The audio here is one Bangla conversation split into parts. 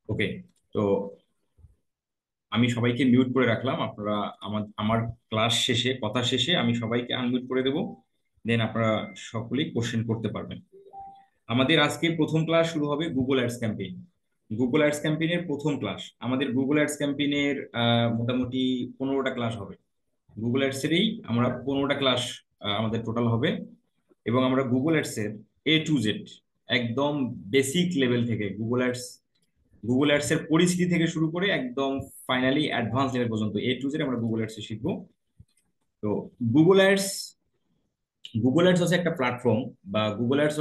ওকে। তো আমি সবাইকে মিউট করে রাখলাম। আপনারা আমার আমার ক্লাস শেষে, কথা শেষে আমি সবাইকে আনমিউট করে দেব। দেন আপনারা সকলেই কোশ্চেন করতে পারবেন। আমাদের আজকে প্রথম ক্লাস শুরু হবে Google ads campaign. Google ads ক্যাম্পেইনের প্রথম ক্লাস আমাদের গুগল অ্যাডস ক্যাম্পেইনের মোটামুটি 15টা ক্লাস হবে। গুগল অ্যাডসেরই আমরা 15টা ক্লাস আমাদের টোটাল হবে। এবং আমরা গুগল অ্যাডসের A to Z একদম বেসিক লেভেল থেকে গুগল অ্যাডস এর পরিস্থিতি থেকে শুরু করে একদম ফাইনালি অ্যাডভান্স লেভেল পর্যন্ত A to Z আমরা গুগল অ্যাডস এ শিখবো। তো গুগল অ্যাডস গুগল অ্যাডস হচ্ছে একটা প্ল্যাটফর্ম, বা গুগল অ্যাডস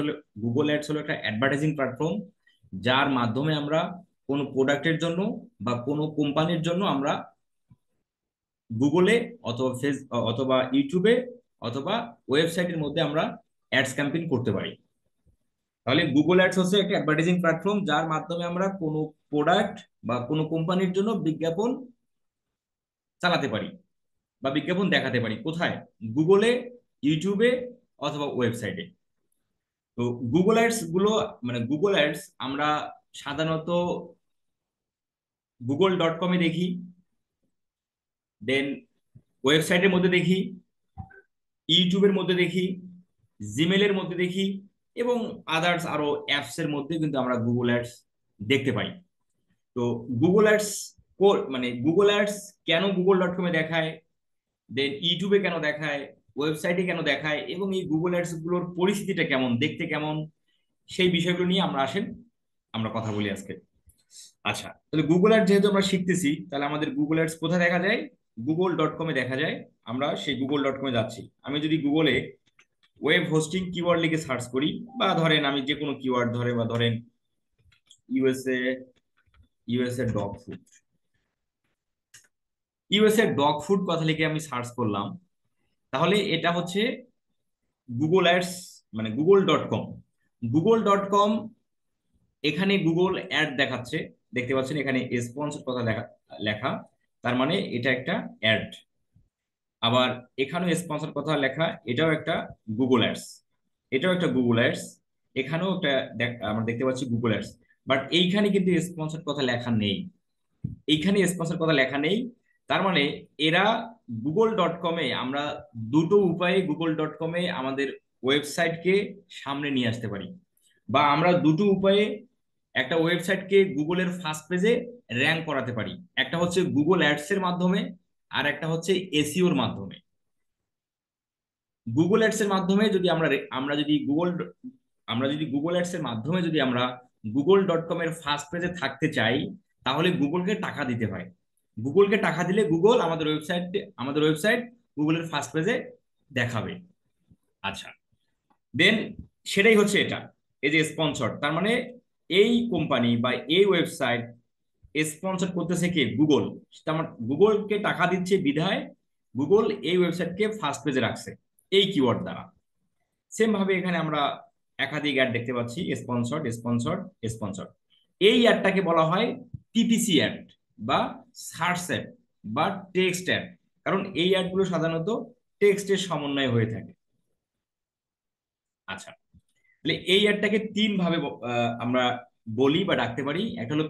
হলো একটা অ্যাডভার্টাইজিং প্ল্যাটফর্ম, যার মাধ্যমে আমরা কোনো প্রোডাক্টের জন্য বা কোনো কোম্পানির জন্য আমরা গুগলে অথবা অথবা ইউটিউবে অথবা ওয়েবসাইটের মধ্যে আমরা অ্যাডস ক্যাম্পেইন করতে পারি। তাহলে গুগল অ্যাডস হচ্ছে একটা অ্যাডভার্টাইজিং প্ল্যাটফর্ম, যার মাধ্যমে আমরা কোনো প্রোডাক্ট বা কোনো কোম্পানির জন্য বিজ্ঞাপন চালাতে পারি বা বিজ্ঞাপন দেখাতে পারি। কোথায়? গুগলে, ইউটিউবে অথবা ওয়েবসাইটে। তো গুগল অ্যাডস গুলো, মানে গুগল অ্যাডস আমরা সাধারণত google.com-এ দেখি, দেন ওয়েবসাইটের মধ্যে দেখি, ইউটিউবের মধ্যে দেখি, জিমেলের মধ্যে দেখি, এবং আদার্স আরো অ্যাপস এর মধ্যে কিন্তু আমরা গুগল অ্যাডস দেখতে পাই। তো গুগল অ্যাডস মানে গুগল অ্যাডস কেন google.com-এ দেখায়, দেন ইউটিউবে কেন দেখায়, ওয়েবসাইটে কেন দেখায়, এবং এই গুগল অ্যাডস গুলোর পরিস্থিতিটা কেমন, দেখতে কেমন, সেই বিষয়গুলো নিয়ে আমরা কথা বলি আজকে। আচ্ছা, তাহলে গুগল অ্যাডস যেহেতু আমরা শিখতেছি, তাহলে আমাদের গুগল অ্যাডস কোথায় দেখা যায়? google.com-এ দেখা যায়। আমরা সেই google.com-এ যাচ্ছি। আমি যদি গুগলে ওয়েব হোস্টিং কিওয়ার্ড লিখে সার্চ করি, বা ধরেন আমি যে কোনো কিওয়ার্ড ধরে, বা ধরেন USA USA dog food, USA dog food কথা লিখে আমি সার্চ করলাম, তাহলে এটা হচ্ছে গুগল অ্যাডস, মানে গুগল.com। গুগল.com, এখানে গুগল অ্যাড দেখাচ্ছে, দেখতে পাচ্ছেন এখানে স্পন্সর কথা লেখা লেখা, তার মানে এটা একটা অ্যাড। আবার এখানেও স্পন্সর কথা লেখা, এটাও একটা গুগল অ্যাডস, এটাও একটা গুগল অ্যাডস, এখানেও একটা আমরা দেখতে পাচ্ছি গুগল অ্যাডস। বাট এইখানে কিন্তু স্পন্সর কথা লেখা নেই, এইখানে স্পন্সর কথা লেখা নেই। তার মানে এরা গুগল.com-এ, আমরা দুটো উপায়ে গুগল.com-এ আমাদের ওয়েবসাইটকে সামনে নিয়ে আসতে পারি, বা আমরা দুটো উপায়ে একটা ওয়েবসাইটকে গুগলের ফার্স্ট পেজে র্যাঙ্ক করাতে পারি। একটা হচ্ছে গুগল অ্যাডস এর মাধ্যমে, আর একটা হচ্ছে এসইওর মাধ্যমে। গুগল অ্যাডস এর মাধ্যমে যদি আমরা আমরা যদি গুগল আমরা যদি গুগল অ্যাডস এর মাধ্যমে যদি আমরা গুগল.com এর ফার্স্ট পেজে থাকতে চাই, তাহলে গুগলকে টাকা দিতে হয়। গুগলকে টাকা দিলে গুগল আমাদের ওয়েবসাইট গুগলের ফার্স্ট পেজে দেখাবে। আচ্ছা, দেন সেটাই হচ্ছে এটা, এই যে স্পন্সর, তার মানে এই কোম্পানি বা এই ওয়েবসাইট স্পন্সর করতেছে কে? গুগল। তার মানে গুগলকে টাকা দিচ্ছে বিধায় গুগল এই ওয়েবসাইটকে ফার্স্ট পেজে রাখছে এই কিওয়ার্ড দ্বারা। সেম ভাবে এখানে আমরা একাধিক অ্যাড দেখতে পাচ্ছি, স্পন্সর্ড স্পন্সর্ড স্পন্সর্ড। এই অ্যাডটাকে বলা হয় পিপিসি অ্যাড, বা সার্চ অ্যাড, বা টেক্সট অ্যাড। কারণ এই অ্যাডগুলো সাধারণত টেক্সটের সমন্বয়ে হয়ে থাকে। আচ্ছা, তাহলে এই অ্যাডটাকে তিন ভাবে আমরা বলি বা ডাকতে পারি। একটা হলো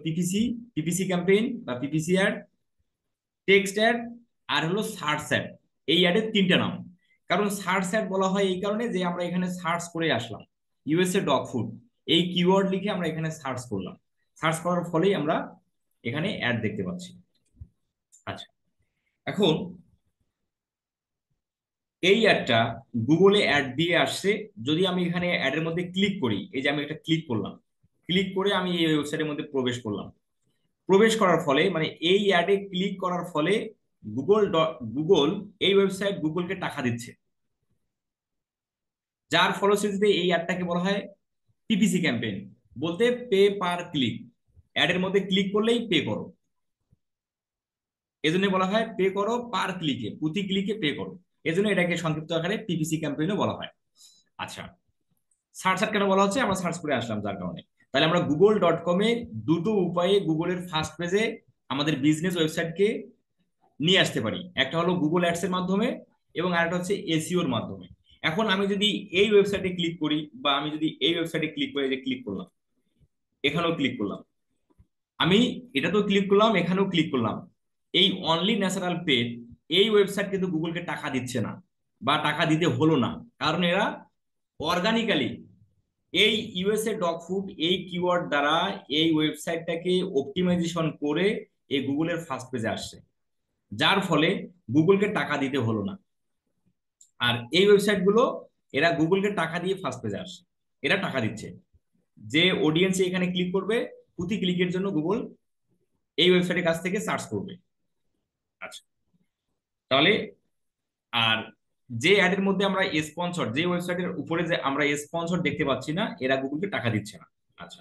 পিপিসি ক্যাম্পেইন বা পিপিসি অ্যাড, টেক্সট অ্যাড, আর হলো সার্চ অ্যাড। এই অ্যাডের তিনটা নাম। কারণ সার্চ অ্যাড বলা হয় এই কারণে যে আমরা এখানে সার্চ করে আসলাম ইউএসএ ডগ ফুড, এই কিওয়ার্ড লিখে আমরা এখানে সার্চ করলাম, সার্চ করার ফলেই আমরা এখানে অ্যাড দেখতে পাচ্ছি। আচ্ছা, এখন এই অ্যাডটা গুগলে অ্যাড দিয়ে আসছে। যদি আমি এখানে অ্যাডের মধ্যে ক্লিক করি, এই যে আমি একটা ক্লিক করলাম, ক্লিক করে আমি এই ওয়েবসাইটের মধ্যে প্রবেশ করলাম। প্রবেশ করার ফলে, মানে এই অ্যাডে ক্লিক করার ফলে গুগল এই ওয়েবসাইট গুগলকে টাকা দিচ্ছে, যার ফলশ্রুতিতে এই অ্যাডটাকে বলা হয় পিপিসি ক্যাম্পেইন, বলতে পে পার ক্লিক। অ্যাডের মধ্যে ক্লিক করলেই পে করো, এজন্য বলা হয় পে করো পার ক্লিকে, প্রতি ক্লিকে পে করো। এজন্য এটাকে সংক্ষিপ্ত আকারে পিপিসি ক্যাম্পেইনও বলা হয়। আচ্ছা, সার্চ কেন বলা হচ্ছে? আমরা সার্চ করে আসলাম যার কারণে। তাহলে আমরা গুগল.com-এ দুটো উপায়ে গুগলের ফার্স্ট পেজে আমাদের বিজনেস ওয়েবসাইটকে নিয়ে আসতে পারি। একটা হলো গুগল অ্যাডস এর মাধ্যমে, এবং আরেকটা হচ্ছে এসইওর মাধ্যমে। এখন আমি যদি এই ওয়েবসাইটে ক্লিক করি, বা আমি যদি এই ওয়েবসাইটে ক্লিক করে, যে ক্লিক করলাম, এখানেও ক্লিক করলাম, আমি এটাতেও ক্লিক করলাম, এখানেও ক্লিক করলাম, এই অনলি ন্যাচারাল পেট এই ওয়েবসাইট কিন্তু গুগলকে টাকা দিচ্ছে না বা টাকা দিতে হলো না, কারণ এরা অর্গানিক্যালি এই ইউএসএ ডগ ফুড এই কিওয়ার্ড দ্বারা এই ওয়েবসাইটটাকে অপটিমাইজেশন করে এই গুগলের ফার্স্ট পেজে আসছে, যার ফলে গুগলকে টাকা দিতে হলো না। আর এই ওয়েবসাইট গুলো এরা গুগলকে টাকা দিয়ে ফার্স্ট পেজে আসে, এরা টাকা দিচ্ছে। যে অডিয়েন্স এখানে ক্লিক করবে, প্রতি ক্লিকের জন্য গুগল এই ওয়েবসাইটের কাছ থেকে চার্জ করবে। আচ্ছা, তাহলে আর যে অ্যাডের মধ্যে আমরা স্পন্সর, যে ওয়েবসাইটের উপরে যে আমরা স্পন্সর দেখতে পাচ্ছি না, এরা গুগলকে টাকা দিচ্ছে না। আচ্ছা,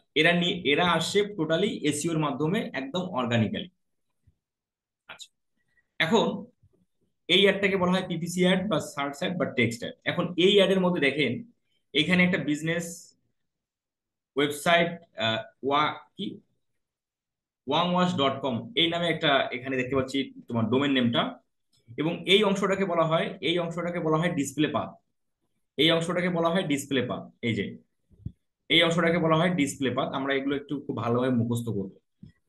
এরা আসছে টোটালি এসইওর মাধ্যমে, একদম অর্গানিক্যালি। আচ্ছা, এখন এই অ্যাডটাকে বলা হয় পিপিসি অ্যাড বা সার্চ অ্যাড বা টেক্সট অ্যাড। এখন এই অ্যাডের মধ্যে দেখেন এখানে একটা বিজনেস ওয়েবসাইট ওয়া কি ওয়াংওয়াশ.কম এই নামে একটা এখানে দেখতে পাচ্ছি তোমার ডোমেন নেমটা, এবং এই অংশটাকে বলা হয় ডিসপ্লে পাথ। এই অংশটাকে বলা হয় ডিসপ্লে পাথ। এই যে এই অংশটাকে বলা হয় ডিসপ্লে পাথ। আমরা এগুলো একটু খুব ভালোভাবে মুখস্থ করবো,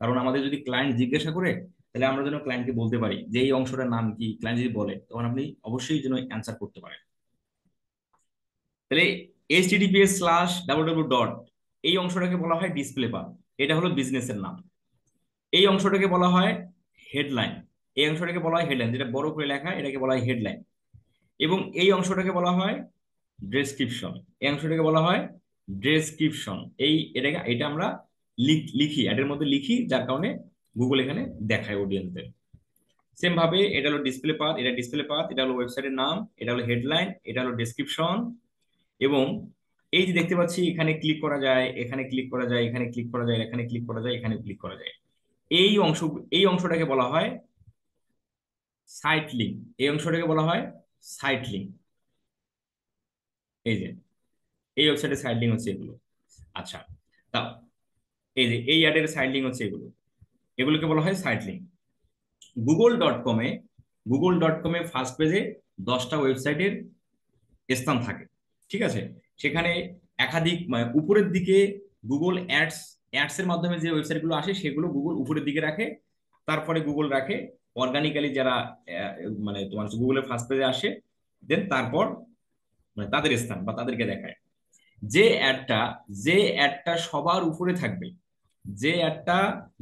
কারণ আমাদের যদি ক্লায়েন্ট জিজ্ঞাসা করে তাহলে আমরা যেন ক্লায়েন্টকে বলতে পারি যে এই অংশটার নাম কি। ক্লায়েন্ট যদি বলে তখন আপনি অবশ্যই যেন অ্যান্সার করতে পারেন। তাহলে https/www ডট এই অংশটাকে বলা হয় ডিসপ্লে পাথ, এটা হলো বিজনেসের নাম। এই অংশটাকে বলা হয় হেডলাইন, এই অংশটাকে বলা হয় হেডলাইন, যেটা বড় করে লেখা এটাকে বলা হয় হেডলাইন। এবং এই অংশটাকে বলা হয় ডেসক্রিপশন, এই অংশটাকে বলা হয় ডেসক্রিপশন। এটা আমরা লিখি, অ্যাডের মধ্যে লিখি, যার কারণে গুগল এখানে দেখায় অডিয়েন্সদের। সেম ভাবে এটা হলো ডিসপ্লে পাথ, এটা ডিসপ্লে পাথ, এটা হলো ওয়েবসাইটের নাম, এটা হলো হেডলাইন, এটা হলো ডেসক্রিপশন। এবং এই যে দেখতে পাচ্ছি এখানে ক্লিক করা যায়, এখানে ক্লিক করা যায়, এখানে ক্লিক করা যায়, এখানে ক্লিক করা যায়, এখানে ক্লিক করা যায়। এই অংশ এই অংশটাকে বলা হয় সাইট লিঙ্ক, এই অংশটাকে বলা হয় সাইট লিঙ্ক। এই যে এই ওয়েবসাইটের সাইট লিঙ্ক হচ্ছে এগুলো। আচ্ছা, তা এই যে এই অ্যাডের সাইট লিঙ্ক হচ্ছে এগুলো, এগুলোকে বলা হয় সাইট লিঙ্ক। গুগল.কমে ফার্স্ট পেজে 10টা ওয়েবসাইটের স্থান থাকে, ঠিক আছে। সেখানে একাধিক মানে উপরের দিকে গুগল অ্যাডস এর মাধ্যমে যে ওয়েবসাইটগুলো আসে সেগুলো গুগল উপরের দিকে রাখে, তারপরে গুগল রাখে অর্গানিক্যালি যারা মানে তোমার গুগলের ফার্স্ট পেজে আসে, দেন তারপর মানে তাদের স্থান বা তাদেরকে দেখায়। যে অ্যাডটা যে অ্যাডটা সবার উপরে থাকবে, যে অ্যাডটা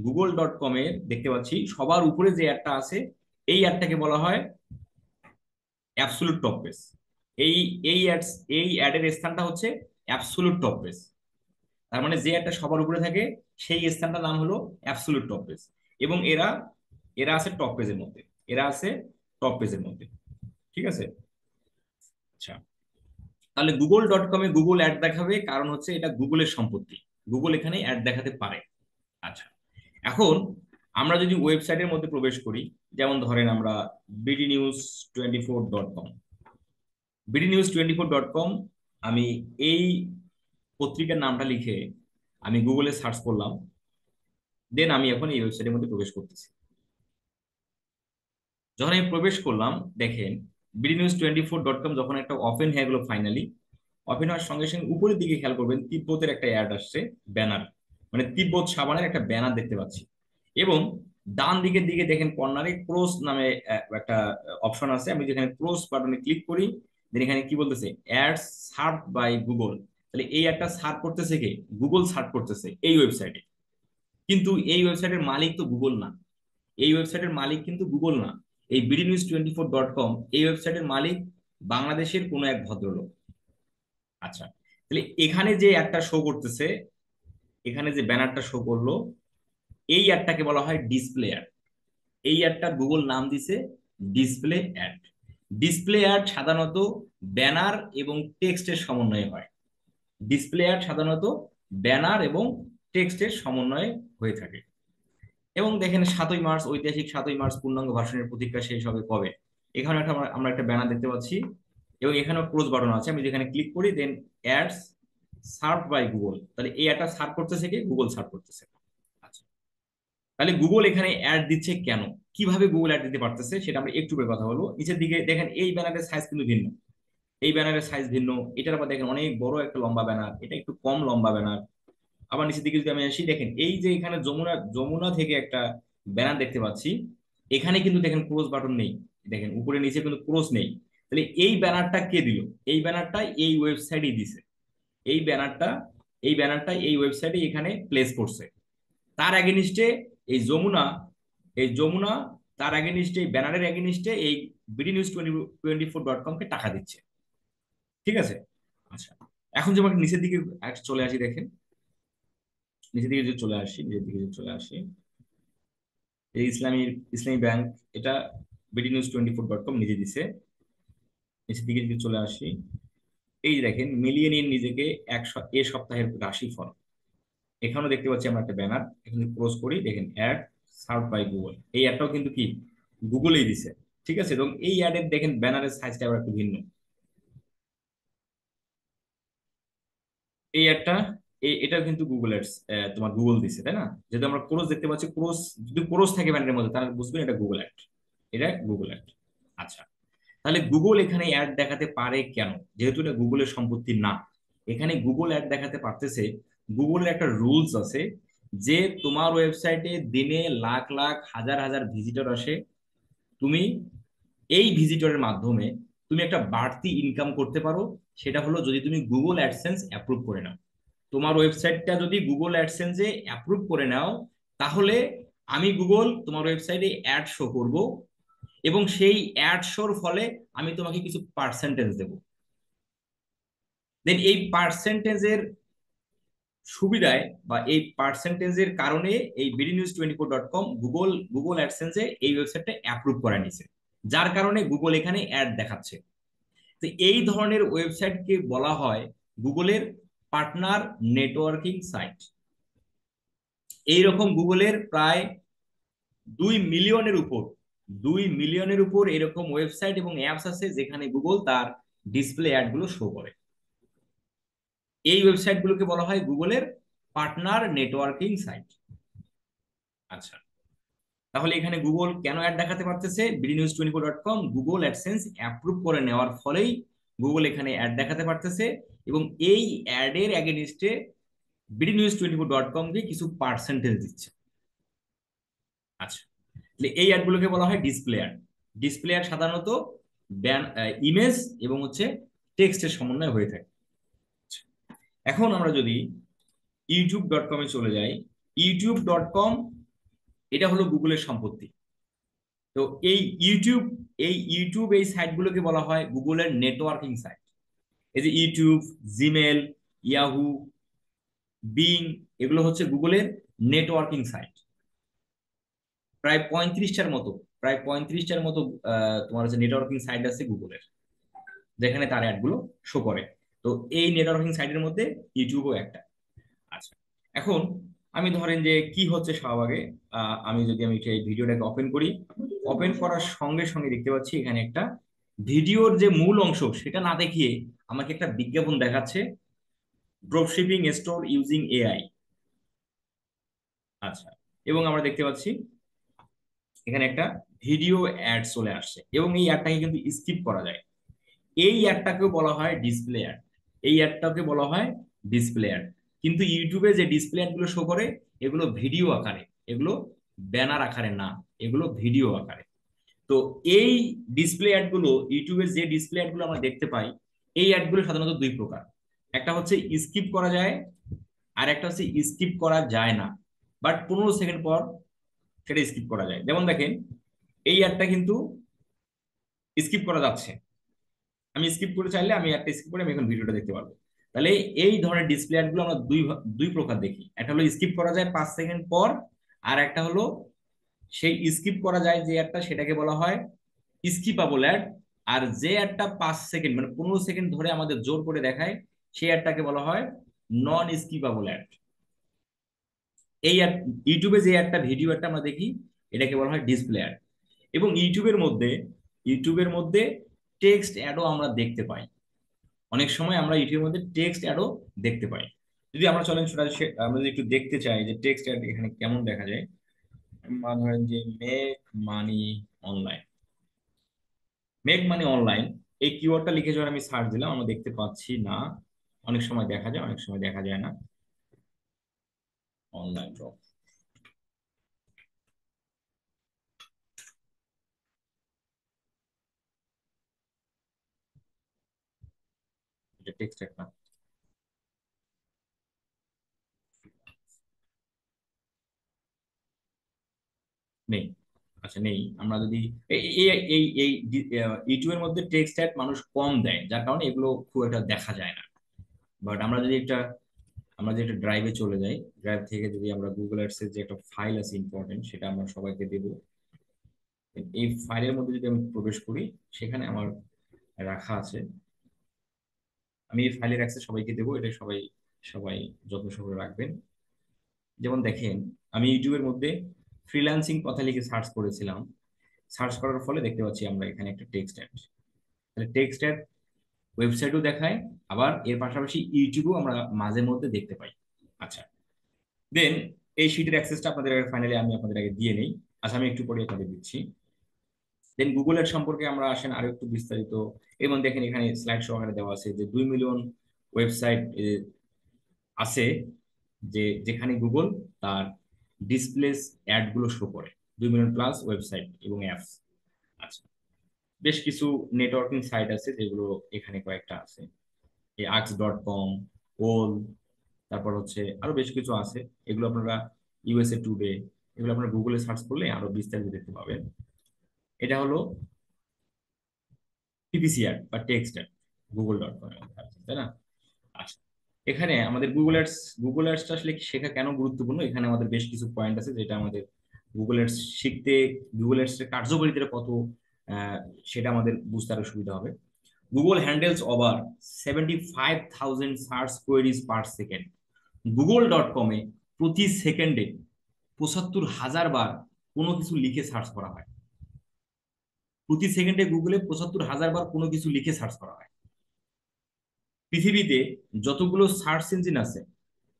গুগল.কম এ দেখতে পাচ্ছি সবার উপরে যে অ্যাডটা আছে, এই অ্যাডটাকে বলা হয় অ্যাবসলিউট টপ পেজ। এই এই অ্যাডস এই অ্যাডের স্থানটা হচ্ছে অ্যাবসলিউট টপ পেজ। তার মানে যে অ্যাডটা সবার উপরে থাকে সেই স্থানটার নাম হলো অ্যাবসলিউট টপ পেজ। এবং এরা এরা আছে টপ পেজের মধ্যে, এরা আছে টপ পেজের মধ্যে, ঠিক আছে। আচ্ছা, তাহলে গুগল.কমে গুগল অ্যাড দেখাবে, কারণ হচ্ছে এটা গুগলের সম্পত্তি, গুগল এখানে অ্যাড দেখাতে পারে। আচ্ছা, এখন আমরা যদি ওয়েবসাইটের মধ্যে প্রবেশ করি, যেমন ধরেন আমরা bdnews24.com, bdnews24.com, আমি এই পত্রিকার নামটা লিখে আমি গুগলে সার্চ করলাম, দেন আমি এখন এই ওয়েবসাইটের মধ্যে প্রবেশ করতেছি। যখন আমি প্রবেশ করলাম দেখেন bdnews24.com যখন একটা ওপেন হয়ে গেল, ফাইনালি ওপেন হওয়ার সঙ্গে সঙ্গে উপরের দিকে খেয়াল করবেন তিব্বতের একটা অ্যাড আসছে, ব্যানার, মানে তিব্বত সাবানের একটা ব্যানার দেখতে পাচ্ছি। এবং ডান দিকের দিকে দেখেন কর্নারে ক্রস নামে একটা অপশন আছে, আমি যেখানে ক্রস বাটনে ক্লিক করি, দেন এখানে কি বলতেছে অ্যাডস সার্ভ বাই গুগল। তাহলে এই একটা সার্ভ করতেছে কে? গুগল সার্ভ করতেছে এই ওয়েবসাইটে। কিন্তু এই ওয়েবসাইটের মালিক তো গুগল না, এই ওয়েবসাইটের মালিক কিন্তু গুগল না। এই bdnews24.com এই ওয়েবসাইটের মালিক বাংলাদেশের কোনো এক ভদ্রলোক। আচ্ছা, তাহলে এখানে যে একটা শো করতেছে, এখানে যে ব্যানারটা শো করলো, এই অ্যাডটাকে বলা হয় ডিসপ্লে অ্যাড। এই অ্যাডটার গুগল নাম দিছে ডিসপ্লে অ্যাড। ডিসপ্লে অ্যাড সাধারণত ব্যানার এবং টেক্সটের সমন্বয়ে হয়। ডিসপ্লে অ্যাড সাধারণত ব্যানার এবং টেক্সটের সমন্বয়ে হয়ে থাকে। এবং দেখেন 7ই মার্চ, ঐতিহাসিক 7ই মার্চ পূর্ণাঙ্গ ভার্সনের প্রতীক্ষা শেষ হবে কবে। এখানে একটা আমরা একটা ব্যানার দেখতে পাচ্ছি, এবং এখানেও ক্লোজ বাটন আছে, আমি যেখানে ক্লিক করি দেন অ্যাডস সার্ভ বাই গুগল। তাহলে এই অ্যাডটা সার্ভ করতেছে কি? গুগল সার্ভ করতেছে। আচ্ছা, তাহলে গুগল এখানে অ্যাড দিচ্ছে কেন, কিভাবে গুগল অ্যাড দিতে পারতেছে সেটা আমরা একটু পরে কথা বলবো। নিচের দিকে দেখেন এই ব্যানারের সাইজ কিন্তু ভিন্ন, এই ব্যানারের সাইজ ভিন্ন। এটার আবার দেখেন অনেক বড় একটা লম্বা ব্যানার, এটা একটু কম লম্বা ব্যানার। আবার নিচের দিকে যদি আমি আসি, দেখেন এই যে এখানে যমুনা যমুনা থেকে একটা ব্যানার দেখতে পাচ্ছি, এখানে কিন্তু দেখেন ক্রস বাটন নেই। দেখেন উপরে নিচে কিন্তু ক্রস নেই। তাহলে এই ব্যানারটা কে দিল? এই ব্যানারটা এই ওয়েবসাইটে দিছে। এই ব্যানারটা এই ব্যানারটা এই ওয়েবসাইটে এখানে প্লেস করছে। তার এগেনিস্টে এই যমুনা, এই যমুনা তার এগেনিস্টে, এই ব্যানারের এগেনিস্টে এই BDNews24.com কে টাকা দিচ্ছে। ঠিক আছে? আচ্ছা, এখন যেমন নিচের দিকে চলে আসি, দেখেন নিচের দিকে যদি চলে আসি, নিচের দিকে যদি চলে আসি, এই ইসলামী ব্যাংক, এটা BDNews24.com নিজে দিছে। নিচের দিকে যদি চলে আসি, এই যে দেখেন মিলিয়ে নিন নিজেকে এ সপ্তাহের রাশিফল। এখানেও দেখতে পাচ্ছি আমরা একটা ব্যানার, এখানে ক্লোজ করি, দেখেন অ্যাড সার্ভ বাই গুগল, এই অ্যাডটাও কিন্তু কি গুগলেই দিছে। ঠিক আছে? এবং এই অ্যাডের দেখেন ব্যানারের সাইজটা আবার একটু ভিন্ন। এই অ্যাডটা এটাও কিন্তু গুগল অ্যাডস, তোমার গুগল দিছে, তাই না? যেহেতু আমরা ক্রোস দেখতে পাচ্ছি, ক্রোস যদি ক্রোস থাকে ব্যানারের মধ্যে, তাহলে বুঝবেন এটা গুগল অ্যাড। এটা গুগল অ্যাড। আচ্ছা, তাহলে গুগল এখানে অ্যাড দেখাতে পারে কেন? যেহেতু এটা গুগলের সম্পত্তি না। এখানে গুগল অ্যাড দেখাতে পারতেছে, গুগলের একটা রুলস আছে যে তোমার ওয়েবসাইটে দিনে লাখ লাখ হাজার হাজার ভিজিটর আসে। তুমি এই ভিজিটরের মাধ্যমে তুমি একটা বাড়তি ইনকাম করতে পারো। সেটা হলো যদি তুমি গুগল অ্যাডসেন্স অ্যাপ্রুভ করে নাও। তোমার ওয়েবসাইটটা যদি গুগল অ্যাডসেন্সে অ্যাপ্রুভ করে নাও, তাহলে আমি গুগল তোমার ওয়েবসাইটে অ্যাড শো করব, এবং সেই অ্যাড শোর ফলে আমি তোমাকে কিছু পার্সেন্টেজ দেব। দেন এই পার্সেন্টেজের সুবিধায় বা এই পার্সেন্টেজের কারণে এই BDNews24.com গুগল অ্যাডসেন্সে এই ওয়েবসাইটটা অ্যাপ্রুভ করে নিছে, যার কারণে গুগল এখানে অ্যাড দেখাচ্ছে। তো এই ধরনের ওয়েবসাইটকে বলা হয় গুগলের পার্টনার নেটওয়ার্কিং সাইট। এইরকম গুগলের প্রায় 2 মিলিয়নের উপর 2 মিলিয়নের উপর এরকম ওয়েবসাইট এবং অ্যাপস আছে যেখানে গুগল তার ডিসপ্লে অ্যাড গুলো শো করে। এই ওয়েবসাইট গুলোকে বলা হয় গুগলের পার্টনার নেটওয়ার্কিং সাইট। আচ্ছা, তাহলে এখানে গুগল কেন অ্যাড দেখাতে পারতেছে? BDNews24.com গুগল অ্যাডসেন্স অ্যাপ্রুভ করে নেওয়ার ফলেই গুগল এখানে অ্যাড দেখাতে পারতেছে, এবং এই অ্যাডের এগেনিস্টে BDNews24.com কে কিছু পার্সেন্টেজ দিচ্ছে। আচ্ছা, তাহলে এই অ্যাডগুলোকে বলা হয় ডিসপ্লে অ্যাড। ডিসপ্লে অ্যাড সাধারণত ইমেজ এবং হচ্ছে টেক্সটের সমন্বয় হয়ে থাকে। আচ্ছা, এখন আমরা যদি YouTube.com-এ চলে যাই, YouTube.com এটা হলো গুগলের সম্পত্তি। তো এই ইউটিউব এই সাইটগুলোকে বলা হয় গুগলের নেটওয়ার্কিং সাইট। এই যে ইউটিউব, জিমেল, ইয়াহু, বিং, এগুলো হচ্ছে গুগলের নেটওয়ার্কিং সাইট। প্রায় 35টার মতো প্রায় 35টার মতো তোমার হচ্ছে নেটওয়ার্কিং সাইট আছে গুগলের, যেখানে তার অ্যাডগুলো শো করে। তো এই নেটওয়ার্কিং সাইটের মধ্যে ইউটিউবও একটা। আচ্ছা, এখন আমি ধরেন যে কি হচ্ছে শাহবাগে, আমি এই ভিডিওটাকে ওপেন করি, ওপেন করার সঙ্গে সঙ্গে দেখতে পাচ্ছি এখানে একটা ভিডিওর যে মূল অংশ সেটা না দেখিয়ে আমাকে একটা বিজ্ঞাপন দেখাচ্ছে, ড্রপশিপিং স্টোর ইউজিং এআই। আচ্ছা, এবং আমরা দেখতে পাচ্ছি এখানে একটা ভিডিও অ্যাড চলে আসছে, এবং এই অ্যাডটাকে কিন্তু স্কিপ করা যায়। এই অ্যাডটাকেও বলা হয় ডিসপ্লে অ্যাড। এই অ্যাডটাকে বলা হয় ডিসপ্লে অ্যাড। কিন্তু ইউটিউবে যে ডিসপ্লে অ্যাডগুলো শো করে, এগুলো ভিডিও আকারে, এগুলো ব্যানার আকারে না, এগুলো ভিডিও আকারে। তো এই ডিসপ্লে অ্যাডগুলো, ইউটিউবের যে ডিসপ্লে অ্যাডগুলো আমরা দেখতে পাই, এই অ্যাডগুলো সাধারণত দুই প্রকার। একটা হচ্ছে স্কিপ করা যায়, আর একটা হচ্ছে স্কিপ করা যায় না, বাট 15 সেকেন্ড পর সেটা স্কিপ করা যায়। যেমন দেখেন, এই অ্যাডটা কিন্তু স্কিপ করা যাচ্ছে। আমি স্কিপ করে চাইলে আমি একটা স্কিপ করে আমি এখন ভিডিওটা দেখতে পারবো। তাহলে এই ধরনের ডিসপ্লে অ্যাড গুলো আমরা দুই প্রকার দেখি। একটা হলো স্কিপ করা যায় 5 সেকেন্ড পর, আর একটা হলো সেই স্কিপ করা যায় যে অ্যাডটা, সেটাকে বলা হয় স্কিপাবল অ্যাড। আর যে অ্যাডটা 5 সেকেন্ড মানে 15 সেকেন্ড ধরে আমাদের জোর করে দেখায়, সেই অ্যাডটাকে বলা হয় নন স্কিপাবল অ্যাড। এই অ্যাড, ইউটিউবে যে একটা ভিডিও একটা আমরা দেখি, এটাকে বলা হয় ডিসপ্লে অ্যাড। এবং ইউটিউবের মধ্যে টেক্সট অ্যাডও আমরা দেখতে পাই। অনেক সময় আমরা ইউটিউবের মধ্যে টেক্সট অ্যাডও দেখতে পাই। যদি আমরা চলেন সেটা আমরা যদি একটু দেখতে চাই যে টেক্সট অ্যাড এখানে কেমন দেখা যায়, ধরেন যে অনলাইন মেক মানি অনলাইন, এই কিওয়ার্ডটা লিখে যখন আমি সার্চ দিলাম, আমরা দেখতে পাচ্ছি না। অনেক সময় দেখা যায়, অনেক সময় দেখা যায় না। অনলাইন জব, এটা টেক্সট একটা নেই। আচ্ছা নেই। আমরা যদি এই এই এই এই ইউটিউবের মধ্যে টেক্সট অ্যাড মানুষ কম দেয়, যার কারণে এগুলো খুব একটা দেখা যায় না। বাট আমরা যদি একটা ড্রাইভে চলে যাই, ড্রাইভ থেকে যদি আমরা গুগল অ্যাডস এর যে একটা ফাইল আছে ইম্পর্টেন্ট, সেটা আমরা সবাইকে দেব। এই ফাইলের মধ্যে যদি আমি প্রবেশ করি, সেখানে আমার রাখা আছে। আমি এই ফাইলের অ্যাক্সেস সবাইকে দেবো, এটা সবাই সবাই যত্ন সহকারে রাখবেন। যেমন দেখেন, আমি ইউটিউবের মধ্যে ফ্রিল্যান্সিং কথা লিখে সার্চ করেছিলাম। সার্চ করার ফলে দেখতে পাচ্ছি আমরা এখানে একটা টেক্সট অ্যাড। তাহলে টেক্সট অ্যাড ওয়েবসাইটও দেখায়, আবার এর পাশাপাশি ইউটিউবেও আমরা মাঝে মধ্যে দেখতে পাই। আচ্ছা, দেন এই শিটের অ্যাক্সেসটা আপনাদের ফাইনালি আমি আপনাদের আগে দিয়ে নেই। আচ্ছা, আমি একটু পরে আপনাদের দিচ্ছি। দেন গুগল এর সম্পর্কে আমরা আসেন আরো একটু বিস্তারিত। এবং দেখেন এখানে স্লাইড সহকারে দেওয়া আছে যে 2 মিলিয়ন ওয়েবসাইট আছে, যেখানে গুগল তার ডিসপ্লেস অ্যাড গুলো শো করে। 2 মিলিয়ন প্লাস ওয়েবসাইট এবং অ্যাপস। আচ্ছা, বেশ কিছু নেটওয়ার্কিং সাইট আছে যেগুলো এখানে কয়েকটা আছে, এই ax.com, ওল, তারপর হচ্ছে আরো বেশ কিছু আছে। এগুলো আপনারা ইউএসএ টুডে, এগুলো আপনারা গুগলে সার্চ করলে আরো বিস্তারিত দেখতে পাবেন। এটা হলো পিপিসি অ্যাড বা টেক্সট অ্যাড, গুগল.com এর মধ্যে আছে, তাই না? আচ্ছা, এখানে আমাদের গুগল অ্যাডসটা আসলে শেখা কেন গুরুত্বপূর্ণ, এখানে আমাদের বেশ কিছু পয়েন্ট আছে যেটা আমাদের গুগল অ্যাডস শিখতে, গুগল অ্যাডস এর কার্যকারিতাটা কত, আহ, সেটা আমাদের বুঝতে আরো সুবিধা হবে। Google handles over 75,000 search queries per second. গুগল.কমে প্রতি সেকেন্ডে 75,000 বার কোনো কিছু লিখে সার্চ করা হয়। প্রতি সেকেন্ডে গুগলে 75,000 বার কোনো কিছু লিখে সার্চ করা হয়। পৃথিবীতে যতগুলো সার্চ ইঞ্জিন আছে,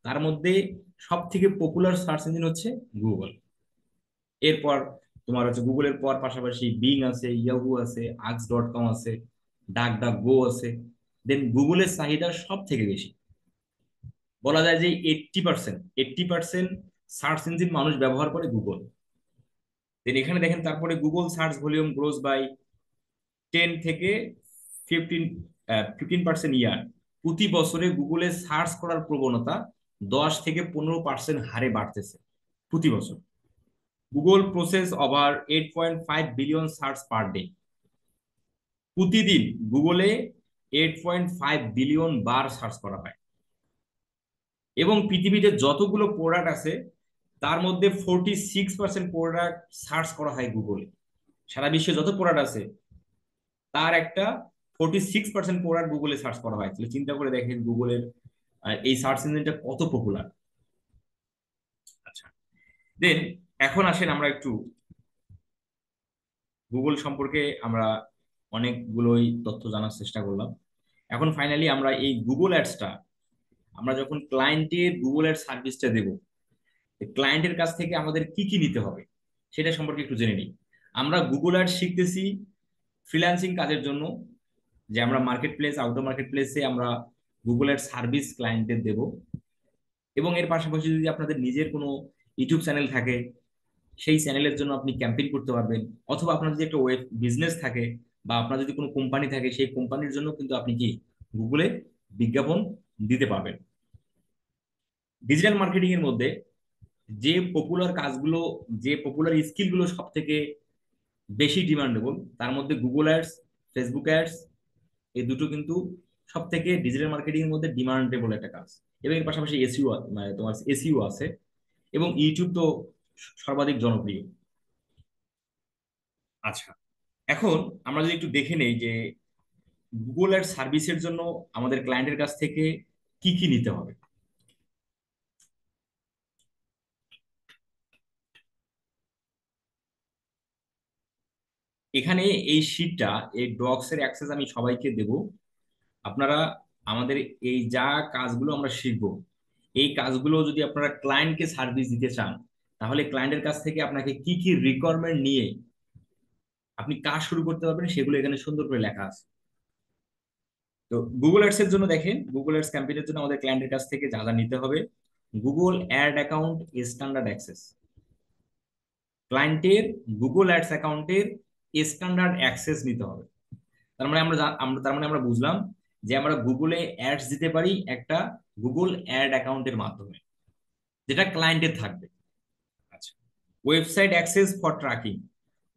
তার মধ্যে সব থেকে পপুলার সার্চ ইঞ্জিন হচ্ছে গুগল। এরপর তোমার হচ্ছে গুগলের পর পাশাপাশি বিং আছে, ইয়াহু আছে, ax.com আছে, ডাক ডাক গো আছে। দেন গুগলের চাহিদা সব থেকে বেশি। বলা যায় যে 80% সার্চ ইঞ্জিন মানুষ ব্যবহার করে গুগল। দেন এখানে দেখেন, তারপরে Google search volume grows by 10 থেকে 15% ইয়ার। প্রতি বছরে গুগলে সার্চ করার প্রবণতা 10 থেকে 15% হারে বাড়তেছে প্রতি বছর। Google process over 8.5 billion search per day. প্রতিদিন গুগলে 8.5 বিলিয়ন বার সার্চ করা হয়। এবং পৃথিবীতে যতগুলো প্রোডাক্ট আছে, তার মধ্যে 46% প্রোডাক্ট সার্চ করা হয় গুগলে। সারা বিশ্বে যত প্রোডাক্ট আছে, তার একটা 46% প্রোডাক্ট গুগলে সার্চ করা হয়। তাহলে চিন্তা করে দেখেন গুগলের এই সার্চ ইঞ্জিনটা কত পপুলার। আচ্ছা, দেন এখন আসেন আমরা একটু গুগল সম্পর্কে আমরা অনেকগুলোই তথ্য জানার চেষ্টা করলাম। এখন ফাইনালি আমরা এই গুগল অ্যাডসটা, আমরা যখন ক্লায়েন্টের গুগল অ্যাড সার্ভিসটা দেব, ক্লায়েন্টের কাছ থেকে আমাদের কি কি নিতে হবে সেটা সম্পর্কে একটু জেনে নিই। আমরা গুগল অ্যাড শিখতেছি ফ্রিল্যান্সিং কাজের জন্য, যে আমরা মার্কেট প্লেস, আউটডোর মার্কেট প্লেসে আমরা গুগল অ্যাড সার্ভিস ক্লায়েন্টদের দেব। এবং এর পাশাপাশি যদি আপনাদের নিজের কোনো ইউটিউব চ্যানেল থাকে, সেই চ্যানেলের জন্য আপনি ক্যাম্পেইন করতে পারবেন। অথবা আপনার যদি একটা ওয়েব বিজনেস থাকে, বা আপনার যদি কোনো কোম্পানি থাকে, সেই কোম্পানির জন্য কিন্তু আপনি কি গুগলে বিজ্ঞাপন দিতে পারবেন। ডিজিটাল মার্কেটিং এর মধ্যে যে পপুলার কাজগুলো, যে পপুলার স্কিলগুলো সব থেকে বেশি ডিমান্ডেবল, তার মধ্যে গুগল অ্যাডস, ফেসবুক অ্যাডস, এই দুটো কিন্তু সব থেকে ডিজিটাল মার্কেটিং এর মধ্যে ডিমান্ডেবল একটা কাজ। এবং এর পাশাপাশি এসইও, মানে তোমার এসইও আছে। এবং ইউটিউব তো সর্বাধিক জনপ্রিয়। আচ্ছা, এখন আমরা যদি একটু দেখে নেই যে গুগল এর সার্ভিসের জন্য আমাদের ক্লায়েন্টের কাছ থেকে কি কি নিতে হবে। এখানে এই শিটটা, এই ডক্স এর অ্যাক্সেস আমি সবাইকে দেব। আপনারা আমাদের এই যা কাজগুলো আমরা শিখবো, এই কাজগুলো যদি আপনারা ক্লায়েন্টকে সার্ভিস দিতে চান, তাহলে ক্লায়েন্টের কাছ থেকে আপনাকে কি কি রিকোয়ারমেন্ট নিয়ে আপনি কাজ শুরু করতে পারবেন, সেগুলো এখানে সুন্দর করে লেখা আছে। তো গুগল অ্যাডস এর জন্য দেখেন, গুগল অ্যাডস ক্যাম্পেইনের জন্য আমাদের ক্লায়েন্টের কাছ থেকে যা যা নিতে হবে: Google ad account standard access. ক্লায়েন্টের গুগল অ্যাডস অ্যাকাউন্টের স্ট্যান্ডার্ড অ্যাক্সেস নিতে হবে। তার মানে আমরা বুঝলাম যে আমরা গুগলে অ্যাডস দিতে পারি একটা গুগল অ্যাড অ্যাকাউন্টের মাধ্যমে, যেটা ক্লায়েন্টের থাকবে। আচ্ছা, ওয়েবসাইট অ্যাক্সেস ফর ট্র্যাকিং।